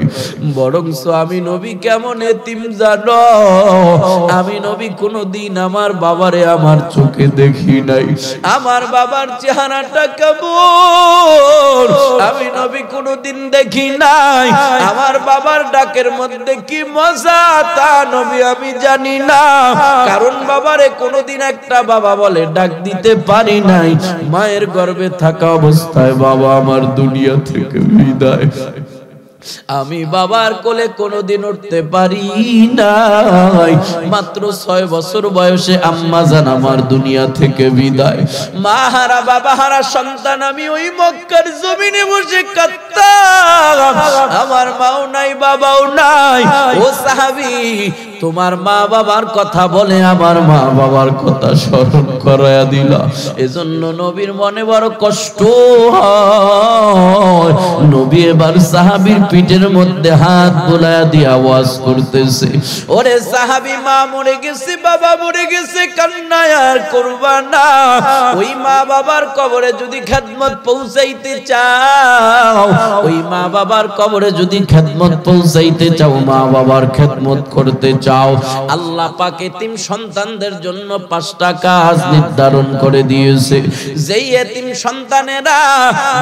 বরংস আমি নবী কেমন এতিম জানো? আমি নবী কোনদিন আমার বাবারে আমার চোখে দেখি নাই। আমার বাবার চেহারাটা কেমন আমি নবী কোনদিন দেখি নাই। আমার বাবার ডাকের মধ্যে কি মজা তা নবী আমি জানি না, কারণ বাবারে কোনদিন একটা বাবা বলে ডাক দিতে পারি নাই। মায়ের গর্ভে থাকা অবস্থায় বাবা আমার দুনিয়া থেকে বিদায়। আমি বাবার কোলে কোনোদিন উঠতে পারি নাই। মাত্র 6 বছর বয়সে আম্মা জান আমার দুনিয়া থেকে বিদায়। মা হারা বাবা হারা সন্তান আমি ওই মক্কার জমিনে বসে কাঁদতাম। আমার মাও নাই বাবাও নাই। ও সাহাবী, তোমার মা বাবার কথা বলে আমার মা বাবার কথা স্মরণ করায়া দিলা। এজন্য নবীর মনে বড় কষ্ট হয়। নবী এবার সাহাবীর পিঠের মধ্যে হাত বুলায়া দিয়ে আওয়াজ করতেছে, ওরে সাহাবী, মা মরে গেছে, বাবা মরে গেছে, কান্না আর করবা না। ওই মা বাবার কবরে যদি খেদমত পৌঁছাইতে চাও, ওই মা বাবার কবরে যদি খেদমত পৌঁছাইতে চাও, মা বাবার খেদমত করতে চাও, আল্লাহ পাক এতিম সন্তানদের জন্য 5টা কাজ নির্ধারণ করে দিয়েছে। যেই এতিম সন্তানেরা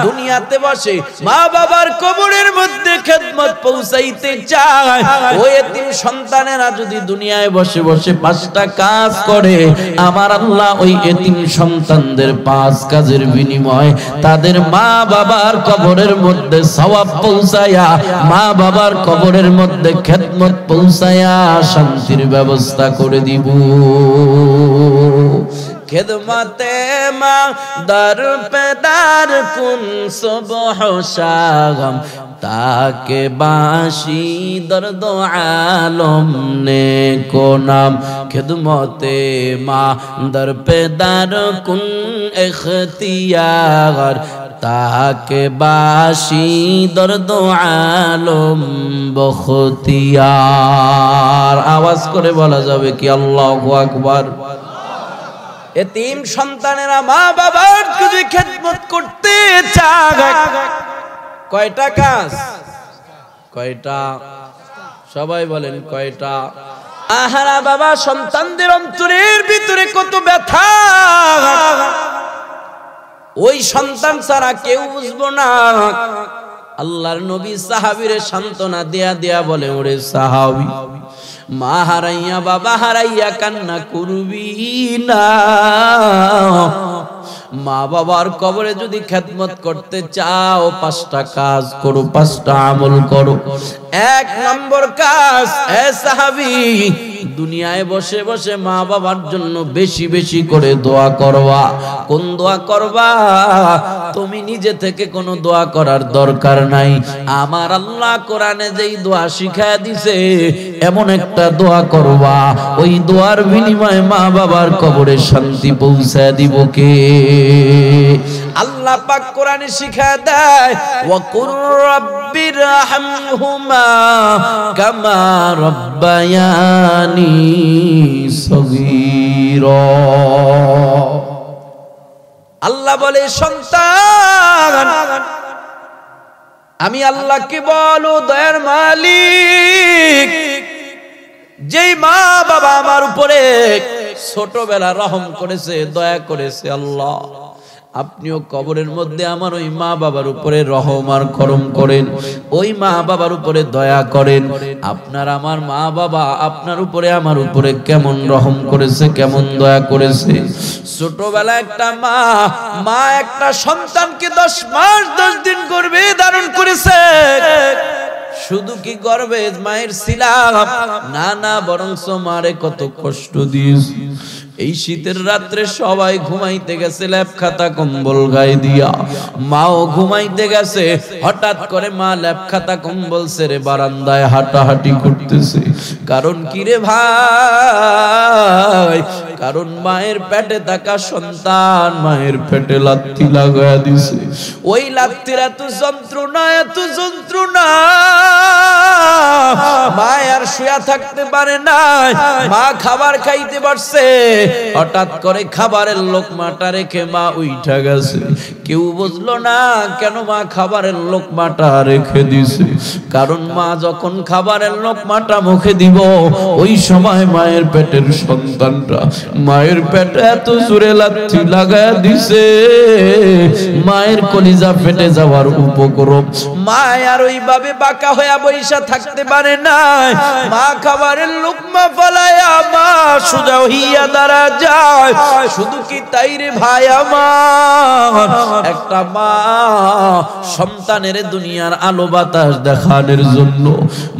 দুনিয়াতে বসে মা বাবার কবরের মধ্যে খেদমত পৌঁছাইতে চায়, ওই এতিম সন্তানেরা যদি দুনিয়ায় বসে বসে 5টা কাজ করে, আমার আল্লাহ ওই এতিম সন্তানদের 5 কাজের বিনিময়ে তাদের মা বাবার কবরের মধ্যে সওয়াব পৌঁছায়া, মা বাবার কবরের মধ্যে খেদমত পৌঁছায়া শান্তির ব্যবস্থা করে দিব। খেদমতে মা দর পে দার কুন সুবহ শাম, তাকে বাসি দর্দ আলম নে কো নাম। খেদমতে মা দর পে দার কুন ইখতিয়ার, তাকে বাসি দর্দ আলম বখতিয়ার। আওয়াজ করে বলা যাবে কি আল্লাহু আকবার? এতিম সন্তানেরা মা বাবার যদি খেদমত করতে চায়, কয়টা কাজ? কয়টা? সবাই বলেন কয়টা? আহারা বাবা, সন্তানদের অন্তরের ভিতরে কত ব্যথা, ওই সন্তান ছাড়া কেউ বুঝবো না। আল্লাহর নবী সাহাবীরে সান্ত্বনা দেয়া দেয়া বলে, ওরে সাহাবী, মা হারাইয়া বাবা হারাইয়া কান্না করবি না। মা বাবার কবরে যদি খেদমত করতে চাও, 5টা কাজ করো, 5টা আমল করো। 1 নম্বর কাজ, এ সাহাবী, দুনিয়ায় বসে বসে মা বাবার জন্য বেশি বেশি করে দোয়া করবা। কোন দোয়া করবা? তুমি নিজে থেকে কোনো দোয়া করার দরকার নাই। আমার আল্লাহ কোরআনে যেই দোয়া শিখায় দিছে, এমন একটা দোয়া করবা, ওই দোয়ার বিনিময়ে মা বাবার কবরে শান্তি পৌঁছায় দিব কে? আল্লাহ পাক কোরআনে শিখায় দেয়, ওয়া কুর রাব্বিরহামহুমা কামা রাব্বায়ানি সগীরা। আল্লাহ বলে, সন্তান, আমি আল্লাহকে বলো, দয়ার মালিক, যেই মা বাবা আমার উপরে ছোটবেলা রহম করেছে, দয়া করেছে, আল্লাহ আপনিও কবরের মধ্যে আমার ওই মা বাবার উপরে রহম আর করম করেন, ওই মা বাবার উপরে দয়া করেন। আপনার আমার মা বাবা আপনার উপরে আমার উপরে কেমন রহম করেছে, কেমন দয়া করেছে। ছোটবেলা একটা মা একটা সন্তানকে 10 মাস 10 দিন গর্ভে ধারণ করেছে। শুধু কি গর্ভে মায়ের ছিলাম না, না, বরং মারে কত কষ্ট দিয়েছি। এই শীতের রাত্রে সবাই ঘুমাইতে গেছে ল্যাপ খাতা কম্বল গায়ে দিয়া, মাও ঘুমাইতে গেছে। হঠাৎ করে মা ল্যাপ খাতা কম্বল ছেড়ে বারান্দায় হাঁটাহাঁটি করতেছে। কারণ কি রে ভাই? কারণ মায়ের পেটে থাকা সন্তান মায়ের পেটে লাথি লাগায়া দিছে। ওই লাথির এত যন্ত্রণা, এত যন্ত্রণা, মা আর শুয়া থাকতে পারে না। মা খাবার খাইতে পারছে, হঠাৎ করে খাবারের লোকমাটা রেখে মা উইঠা গেছে। কেউ বুঝলো না কেন মা খাবারের লোকমাটা রেখে দিছে। কারণ মা যখন খাবারের লোকমাটা মুখে দিব, ওই সময় মায়ের পেটের সন্তানটা মায়ের পেটে এত জোরে লাথি লাগায়া দিছে, মায়ের কলিজা ফেটে যাওয়ার উপক্রম। মা আর ওইভাবে বাঁকা হইয়া বইসা থাকতে পারে না। মা খাবারের লোকমা ফলায়া মা সোজা হইয়া দাঁড়া যায়। শুধু কি তাই রে ভাই আমার, একটা মা সন্তানের দুনিয়ার আলো বাতাস দেখানোর জন্য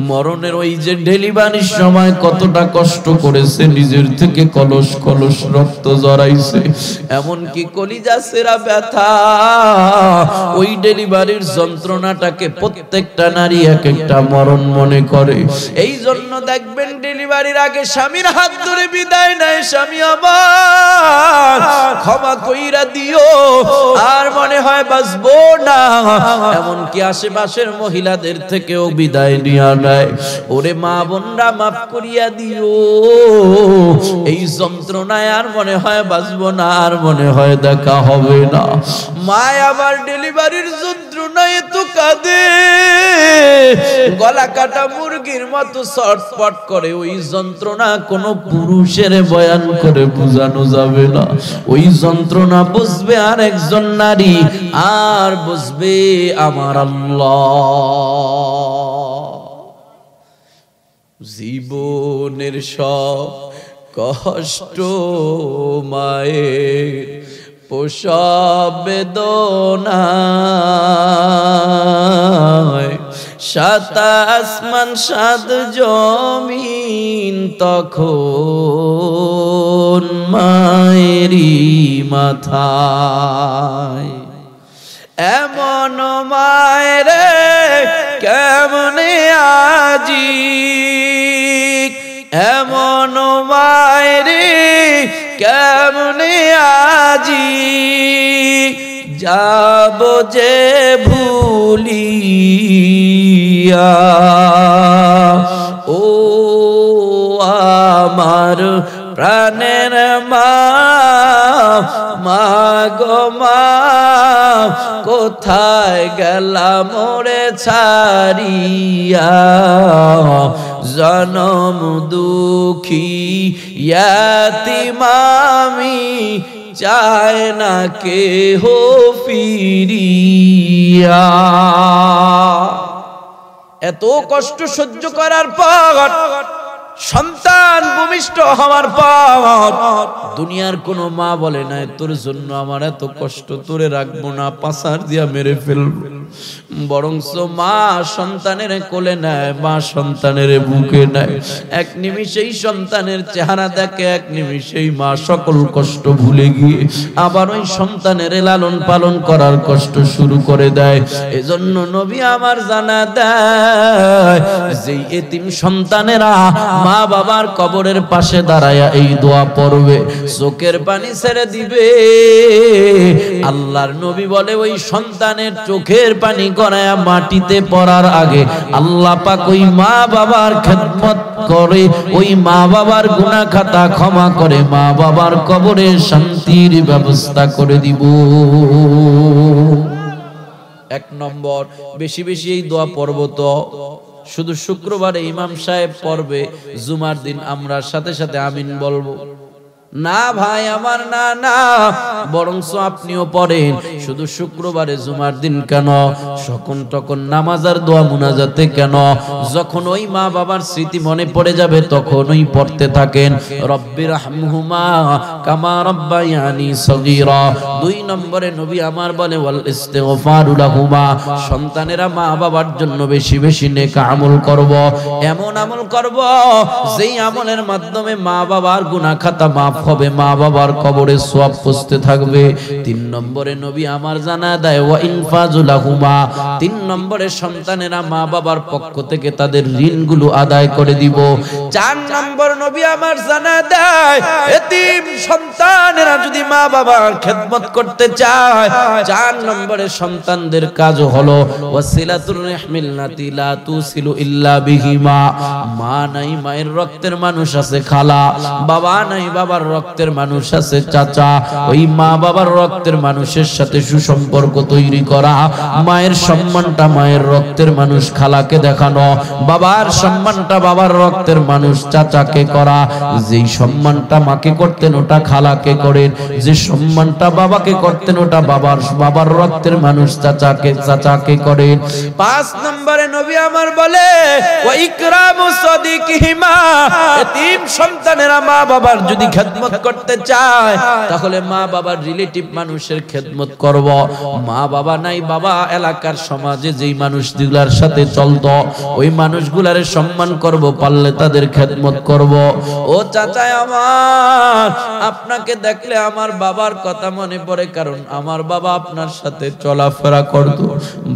মরণের ওই যে ডেলিভারির সময় কতটা কষ্ট করেছে, নিজের থেকে কলস কলস রক্ত জড়াইছে, এমনকি কলিজা সেরা ব্যথা। ওই ডেলিভারির যন্ত্রণাটাকে প্রত্যেকটা নারী এক একটা মরণ মনে করে। এই জন্য দেখবেন ডেলিভারির আগে স্বামীর হাত ধরে বিদায় নেয়, স্বামী আমার ক্ষমা কইরা দিও, আর মনে হয় বাঁচবো না। এমনকি আশেপাশের মহিলাদের থেকেও বিদায় নিয়ে নেয়, ওরে মা বোনরা মাফ করিয়া দিও, এই যন্ত্রণায় আর মনে হয় বাঁচবো না, আর মনে হয় দেখা হবে না। মা আবার ডেলিভারির যন্ত্রণায় তো কাঁদে, গলা কাটা মুরগির মতো ছটফট করে। ওই যন্ত্রণা কোনো পুরুষের বয়ান করে বোঝানো যাবে না। ওই যন্ত্রণা বুঝবে আর একজন নারী, আর বুঝবে আমার আল্লাহ। জীবনের সব কষ্ট মায়ের প্রসব বেদনায়, 7 আসমান 7 জমিন তখন মায়েরই মাথায়। এমন মায়ের কেমনে আজি, এমন মায়ের কেমনে আজি, যাব যে ভুলিয়া ও আমার প্রাণের মা, মা গো মা, কোথায় গেলা মোরে ছাড়িয়া, জনম দুঃখী ইয়াতীম আমি, চায় না কেহ ফিরিয়া। এত কষ্ট সহ্য করার পর, সন্তান ভূমিষ্ঠ হওয়ার পর দুনিয়ার কোন মা বলে না তোর জন্য আমার এত কষ্ট, তোরে রাখবো না, পাছার দিয়া মেরে ফেলবো। বরংস মা সন্তানের কোলে নেয়, মা সন্তানের বুকে নেয়। এক নিমিষেই সন্তানের চেহারা দেখে, এক নিমিষেই মা সকল কষ্ট ভুলে গিয়ে আবার ওই সন্তানের লালন পালন করার কষ্ট শুরু করে দেয়। এজন্য নবী আমার জানা দেয়, যেই এতিম সন্তানেরা মা বাবার কবরের পাশে দাঁড়ায়া এই দোয়া পড়বে, চোখের পানি ছেড়ে দিবে, আল্লাহর নবী বলে ওই সন্তানের চোখের পানি গড়ায়া মাটিতে পড়ার আগে আল্লাহ পাক ওই মা বাবার খেদমত করে, ওই মা বাবার গুনাহ খাতা ক্ষমা করে, মা বাবার কবরে শান্তির ব্যবস্থা করে দিব। এক নম্বর, বেশি বেশি এই দোয়া পড়ব। তো শুধু শুক্রবারে ইমাম সাহেব পড়বে, জুমার দিন আমরা সাথে সাথে আমিন বলবো না ভাই আমার, না না, বরংস আপনিও পড়েন। শুধু শুক্রবারে জুমার দিন কেন, যখন তখন নামাজ আর দোয়া মুনাজাতে কেন, যখন ওই মা বাবার স্মৃতি মনে পড়ে যাবে তখনই পড়তে থাকেন, রব্বির হামহুমা কামা রব্বায়ানি সগীরা। দুই নম্বরে নবী আমার বলে ওয়াল ইস্তিগফারু লাহুমা, সন্তানেরা মা বাবার জন্য বেশি বেশি নেক আমল করব, এমন আমল করব যেই আমলের মাধ্যমে মা বাবার গুনাহ খাতা মাফ হবে, মা বাবার কবরে সওয়াব পৌঁছতে থাকবে। তিন নম্বরে নবী আমার জানা দেয় ওয়া ইনফাজুলাহুমা, তিন নম্বরে সন্তানেরা মা বাবার পক্ষ থেকে তাদের ঋণগুলো আদায় করে দিব। চার নম্বর নবী আমার জানা দেয় এতিম সন্তানেরা যদি মা বাবার খেদমত করতে চায়, চার নম্বরে সন্তানদের কাজ হলো ওয়াসিলাতুর রাহমিল লাতি লা তুসিলু ইল্লা বিহিমা, মা নাই মায়ের রক্তের মানুষ আছে খালা, বাবা নাই বাবার রক্তের মানুষ আছে চাচা, ওই মা বাবার রক্তের মানুষের সাথে সুসম্পর্ক তৈরি করা, মায়ের সম্মানটা মায়ের রক্তের মানুষ খালাকে দেখানো, বাবার সম্মানটা বাবার রক্তের মানুষ চাচাকে করা, যেই সম্মানটা মাকে করতেন ওটা খালাকে করেন, যে সম্মানটা বাবাকে করতেন ওটা বাবার রক্তের মানুষ চাচাকে করেন। পাঁচ নম্বরে নবী আমার বলে ওয়া ইকরামু সাদিকিহিমা, এতিম সন্তানেরা মা বাবার যদি খেদমত করতে চায় তাহলে মা বাবার রিলেটিভ মানুষের খেদমত করব। মা বাবা নাই বাবা এলাকার সমাজে যেই মানুষগুলার সাথে চলতো ওই মানুষগুলারে সম্মান করব, পারলে তাদের খেদমত করব। ও চাচা আমার, আপনাকে দেখলে আমার বাবার কথা মনে পড়ে, কারণ আমার বাবা আপনার সাথে চলাফেরা করত,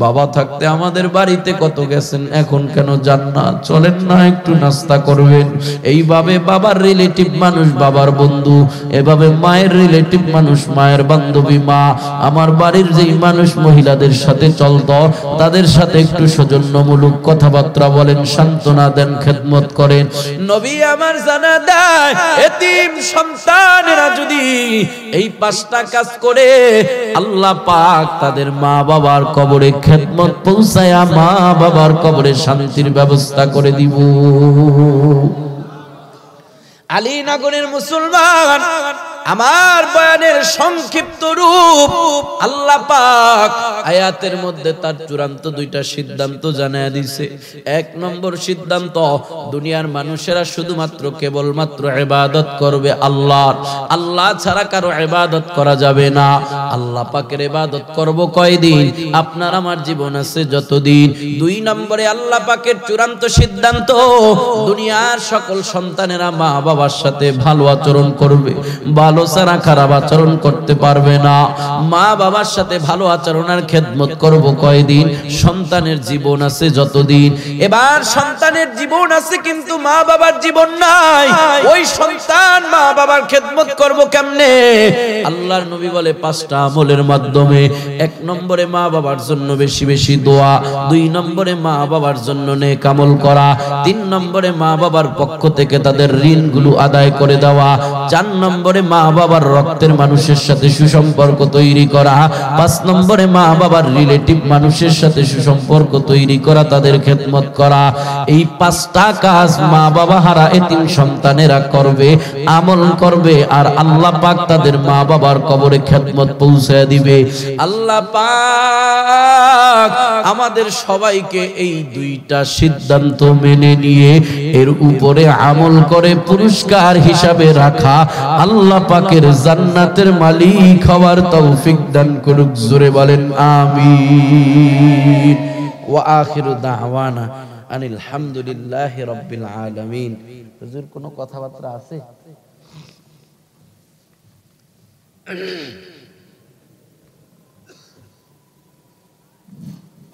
বাবা থাকতে আমাদের বাড়িতে কত গেছেন, এখন কেন যান না, চলেন না একটু নাস্তা করবেন। এইভাবে বাবার রিলেটিভ মানুষ বাবার বন্ধু, এভাবে মায়ের রিলেটিভ মানুষ মায়ের বান্ধবী মা, আমার বাড়ির যেই মানুষ মহিলাদের সাথে চলতো তাদের সাথে একটু সৌজন্যমূলক কথাবার্তা বলেন, সান্ত্বনা দেন, খেদমত করেন। নবী আমার জানা দেয় এতিম সন্তানেরা যদি এই পাঁচটা কাজ করে আল্লাহ পাক তাদের মা বাবার কবরে খেদমত পৌঁছায়া মা বাবার কবরে শান্তির ব্যবস্থা করে দিব। আলীনগরের মুসলমান, আমার বয়ানের সংক্ষিপ্ত রূপ আল্লাহ পাক আয়াতের মধ্যে তার চূড়ান্ত দুইটা সিদ্ধান্ত জানায় দিয়েছে। এক নম্বর সিদ্ধান্ত, দুনিয়ার মানুষেরা শুধুমাত্র কেবলমাত্র ইবাদত করবে আল্লাহর, আল্লাহ ছাড়া কারো ইবাদত করা যাবে না। আল্লাহ পাকের ইবাদত করব কয়দিন? আপনার আমার জীবন আছে যতদিন। দুই নম্বরে আল্লাহ পাকের চূড়ান্ত সিদ্ধান্ত, দুনিয়ার সকল সন্তানেরা মা বাবার সাথে ভালো আচরণ করবে, ভালো ছাড়া খারাপ আচরণ করতে পারবে না। মা বাবার সাথে ভালো আচরণ আর খেদমত করব কয়দিন? সন্তানের জীবন আছে যতদিন। এবার সন্তানের জীবন আছে কিন্তু মা বাবার জীবন নাই। ওই সন্তান মা বাবার খেদমত করব কেমনে? আল্লাহর নবী বলে 5টা আমলের মাধ্যমে। 1 নম্বরে মা বাবার জন্য বেশি বেশি দোয়া, 2 নম্বরে মা বাবার জন্য নেক আমল করা, 3 নম্বরে মা বাবার পক্ষ থেকে তাদের ঋণগুলো আদায় করে দেওয়া, 4 নম্বরে মা বাবার রক্তের মানুষের সাথে সুসম্পর্ক তৈরি করা, 5 নম্বরে মা বাবার রিলেটিভ মানুষের সাথে সুসম্পর্ক তৈরি করা, তাদের খেদমত করা। এই 5টা কাজ মা বাবা হারা এতিম সন্তানেরা করবে, আমল করবে, আর আল্লাহ পাক তাদের মা বাবার কবরে খেদমত পৌঁছে দিবে। আল্লাহ পাক আমাদের সবাইকে এই 2টা সিদ্ধান্ত মেনে নিয়ে এর উপরে আমল করে পুরস্কার হিসাবে রাখা আল্লাহ পাকের জান্নাতের মালিক হওয়ার তৌফিক দান করুক। জোরে বলেন আমিন। ওয়া আখিরু দাওয়ানা আনিল হামদুলিল্লাহি রাব্বিল আলামিন। হুজুর কোনো কথাবার্তা আছে?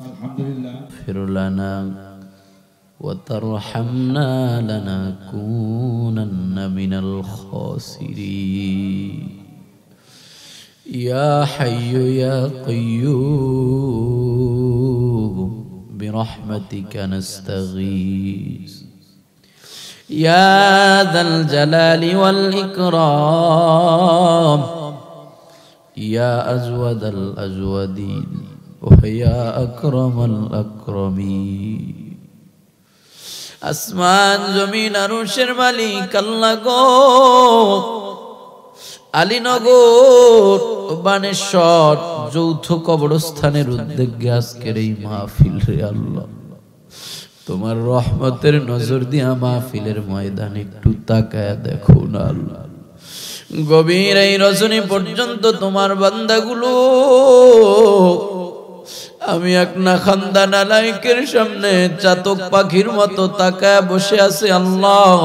আলহামদুলিল্লাহ। ফিরলানা ওয়া তারহামনা লানাকুনান্না মিনাল খাসিরিন। ইয়া হাইয়ু ইয়া কাইয়্যুম বিরহমাতিকা নাস্তাগীস ইয়া যাল জালালি ওয়াল ইকরাম ইয়া আজওয়াদাল আজওয়াদিন ওয়া ইয়া আকরামাল আকরামিন। আসমান জমিন আরশের মালিক আল্লাহ গো, আলীনগর বানেশ্বর যৌথ কবরস্থানের উদ্যোগে আজকের এই মাহফিল রে আল্লাহ, তোমার রহমতের নজর দিয়া মাহফিলের ময়দানে একটু তাকায়া দেখো না আল্লাহ। গভীর এই রজনী পর্যন্ত তোমার বান্দাগুলো আমি এক না খান্দা নালাইকের সামনে চাতক পাখির মতো তাকায় বসে আছে আল্লাহ।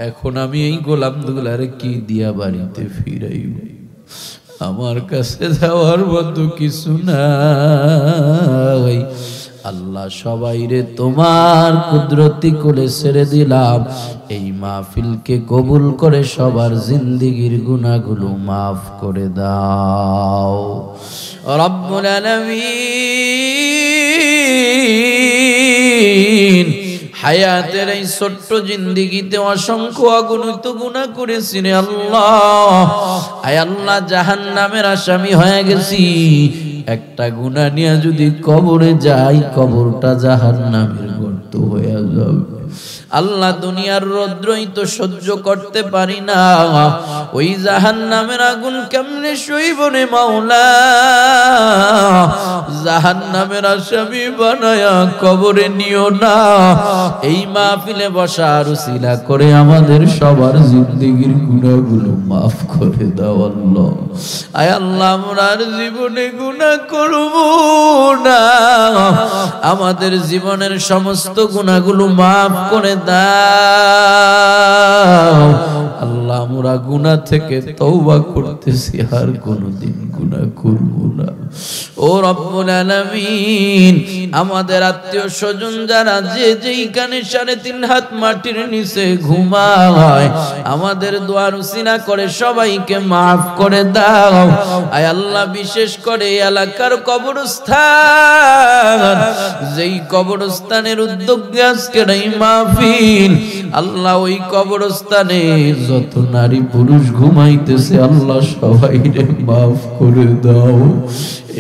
এখন আমি এই গোলামগুলারে কি দিয়া বাড়িতে ফিরাইব? আমার কাছে যাওয়ার মতো কিছু নাই আল্লাহ। সবাই রে তোমার কুদরতি কোলে ছেড়ে দিলাম। এই মাহফিলকে কবুল করে সবার জিন্দেগীর গুনাহগুলো মাফ করে দাও রব্বুল আলামিন। হায়াতের এই ছোট্ট জিন্দেগিতে অসংখ্য অগণিত গুনাহ করেছি রে আল্লাহ। আয় আল্লাহ, জাহান্নামের আসামি হয়ে গেছি। একটা গুনাহ নিয়ে যদি কবরে যাই, কবরটা জাহান্নামের গর্ত হয়ে যাবে। আল্লাহ, দুনিয়ার রৌদ্রই তো সহ্য করতে পারি না, ওই জাহান্নামের আগুন কেমনে সইব রে মাওলা? জাহান্নামের আসামি বানায়া কবরে নিও না। এই মাহফিলে বসার উসিলা করে আমাদের সবার জিন্দেগীর গুনাহগুলো মাফ করে দাও আল্লাহ। আয় আল্লাহ, আমরা আর জীবনে গুনাহ করব না। আমাদের জীবনের সমস্ত গুনাহগুলো মাফ করে দাও আল্লাহ। আমরা গুনাহ থেকে তওবা করতেছি, আর কোনদিন গুনাহ করব না। ও রব্বুল আলামিন, আমাদের আত্মীয় স্বজন যারা যে যেইখানে 3.5 হাত মাটির নিচে ঘুমায়, আমাদের দোয়ার উসিলা করে সবাইকে মাফ করে দাও। আয় আল্লাহ, বিশেষ করে এলাকার কবরস্থান, যেই কবরস্থানের উদ্যোগে আজকের এই মাহফিল আল্লাহ, ওই কবরস্থানে যত নারী পুরুষ ঘুমাইতেছে আল্লাহ, সবাইরে মাফ করে দাও।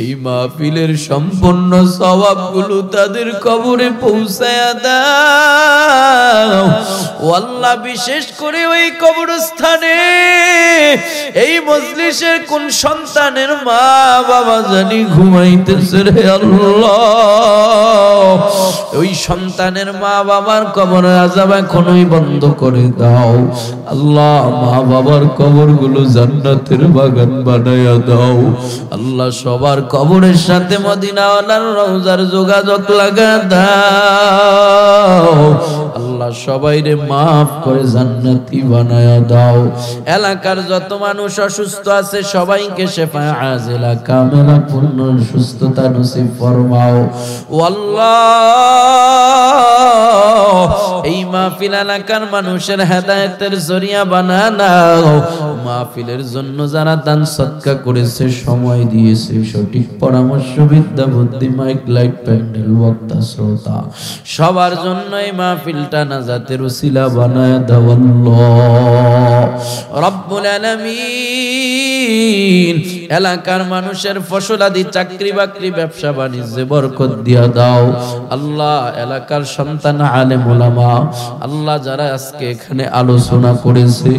এই মাহফিলের সম্পূর্ণ সওয়াবগুলো তাদের কবরে পৌঁছায়া দাও ও আল্লাহ। বিশেষ করে ওই কবরস্থানে এই মজলিসের কোন সন্তানের মা বাবা জানি ঘুমাইতেছে রে আল্লাহ, ওই সন্তানের মা বাবার কবরের আযাব এখনই বন্ধ করে দাও আল্লাহ। মা বাবার কবরগুলো জান্নাতের বাগান বানায়া দাও আল্লাহ। সবার কবরের সাথে মদিনাওয়ালার রওজার যোগাযোগ লাগা দাও। আল্লাহ সবাইরে মাফ করে জান্নাতি বানায়া দাও। এলাকার যত মানুষ অসুস্থ আছে সবাইকে শেফায়ে আজিলা কামেলা পূর্ণ সুস্থতা নসিব ফরমাও। ও আল্লাহ, এই মাহফিল এলাকার মানুষের হেদায়েতের জরিয়া বানায়া দাও। মাহফিলের জন্য যারা দান সদকা করেছে, সময় দিয়েছে, সঠিক পরামর্শ, বিদ্যা, বুদ্ধি, মাইক, লাইট, প্যান্ডেল, বক্তা, শ্রোতা, সবার জন্য এই মাহফিলটা নাজাতের উসিলা বানায়া দাও আল্লাহ রব্বুল আলামিন। এলাকার মানুষের ফসলাদি, চাকরি বাকরি, ব্যবসা বাণিজ্যে বরকত দিয়া দাও আল্লাহ। এলাকার সন্তান আলেম ওলামা আল্লাহ যারা আজকে এখানে আলোচনা করেছে,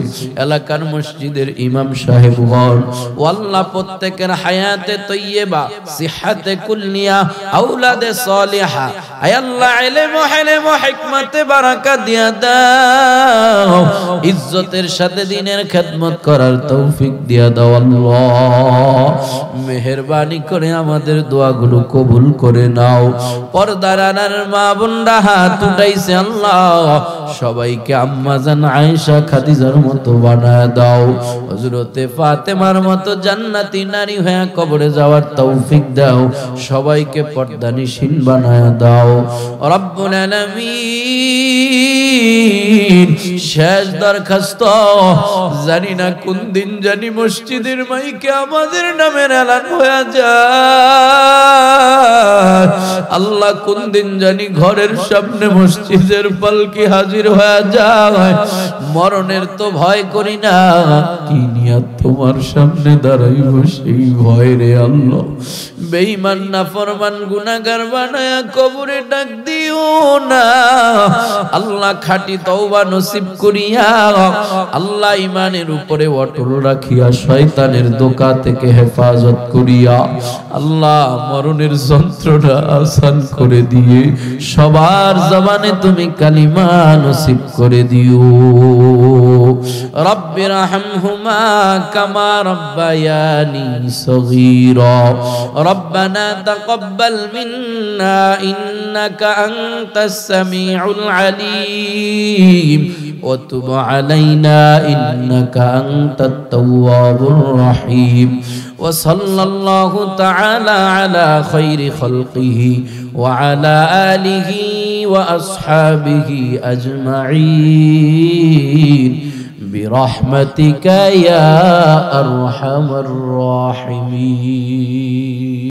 এলাকার মসজিদের ইমাম সাহেবগণ ও আল্লাহ প্রত্যেকের হায়াতে তৈয়বা, সিহাতে কুল্লিয়া, আওলাদে সালিহা, আয় আল্লাহ ইলম ও হিলম ও হিকমতে বারাকাত দিয়া দাও। ইজ্জতের সাথে দ্বীনের খেদমত করার তৌফিক দিয়া দাও আল্লাহ। মেহেরবানি করে আমাদের দোয়াগুলো কবুল করে নাও। পর্দার আড়ার মা বোনরা হাত উঠাইছে আল্লাহ, সবাইকে আম্মা জান আয়েশা খাদিজার মতো বানায় দাও। হযরতে ফাতেমার মতো জান্নাতি নারী হয়ে কবরে যাওয়ার তৌফিক দাও। সবাইকে পর্দানিশীন বানায় দাও রব্বুল আলামিন। শেষ দরখাস্ত, জানি না কোন দিন জানি মসজিদের মাইকে আমাদের নামের এলান হয়ে যায় আল্লাহ, কোন দিন জানি ঘরের সামনে মসজিদের পালকি হাজির হয়ে যায়। মরণের তো ভয় করি না, কি নিয়াত তোমার সামনে দাঁড়াইব সেই ভয় রে আল্লাহ। বেঈমান নাফরমান গুনাহগার বানায়া কবরে ডাক দিও না আল্লাহ। খাঁটি তওবা নসিব করিয়া আল্লাহ ঈমানের উপরে অটল রাখিয়া শয়তানের ধোঁকা থেকে হেফাজত করিয়া আল্লাহ মরণের যন্ত্রণা আসান করে দিয়ে সবার জবানে তুমি কালিমা নসিব করে দিও। রব্বি রহমহুমা কামা রব্বায়ানি সগীরা। রব্বানা তাকাব্বাল মিন্না ইন্নাকা আনতাস সামিউল আলীম ওয়া তুব আলাইনা ইন্নাকা আনতাত তাওয়াবুর রহিম। وصلى الله تعالى على خير خلقه وعلى آله وأصحابه أجمعين برحمتك يا أرحم الراحمين.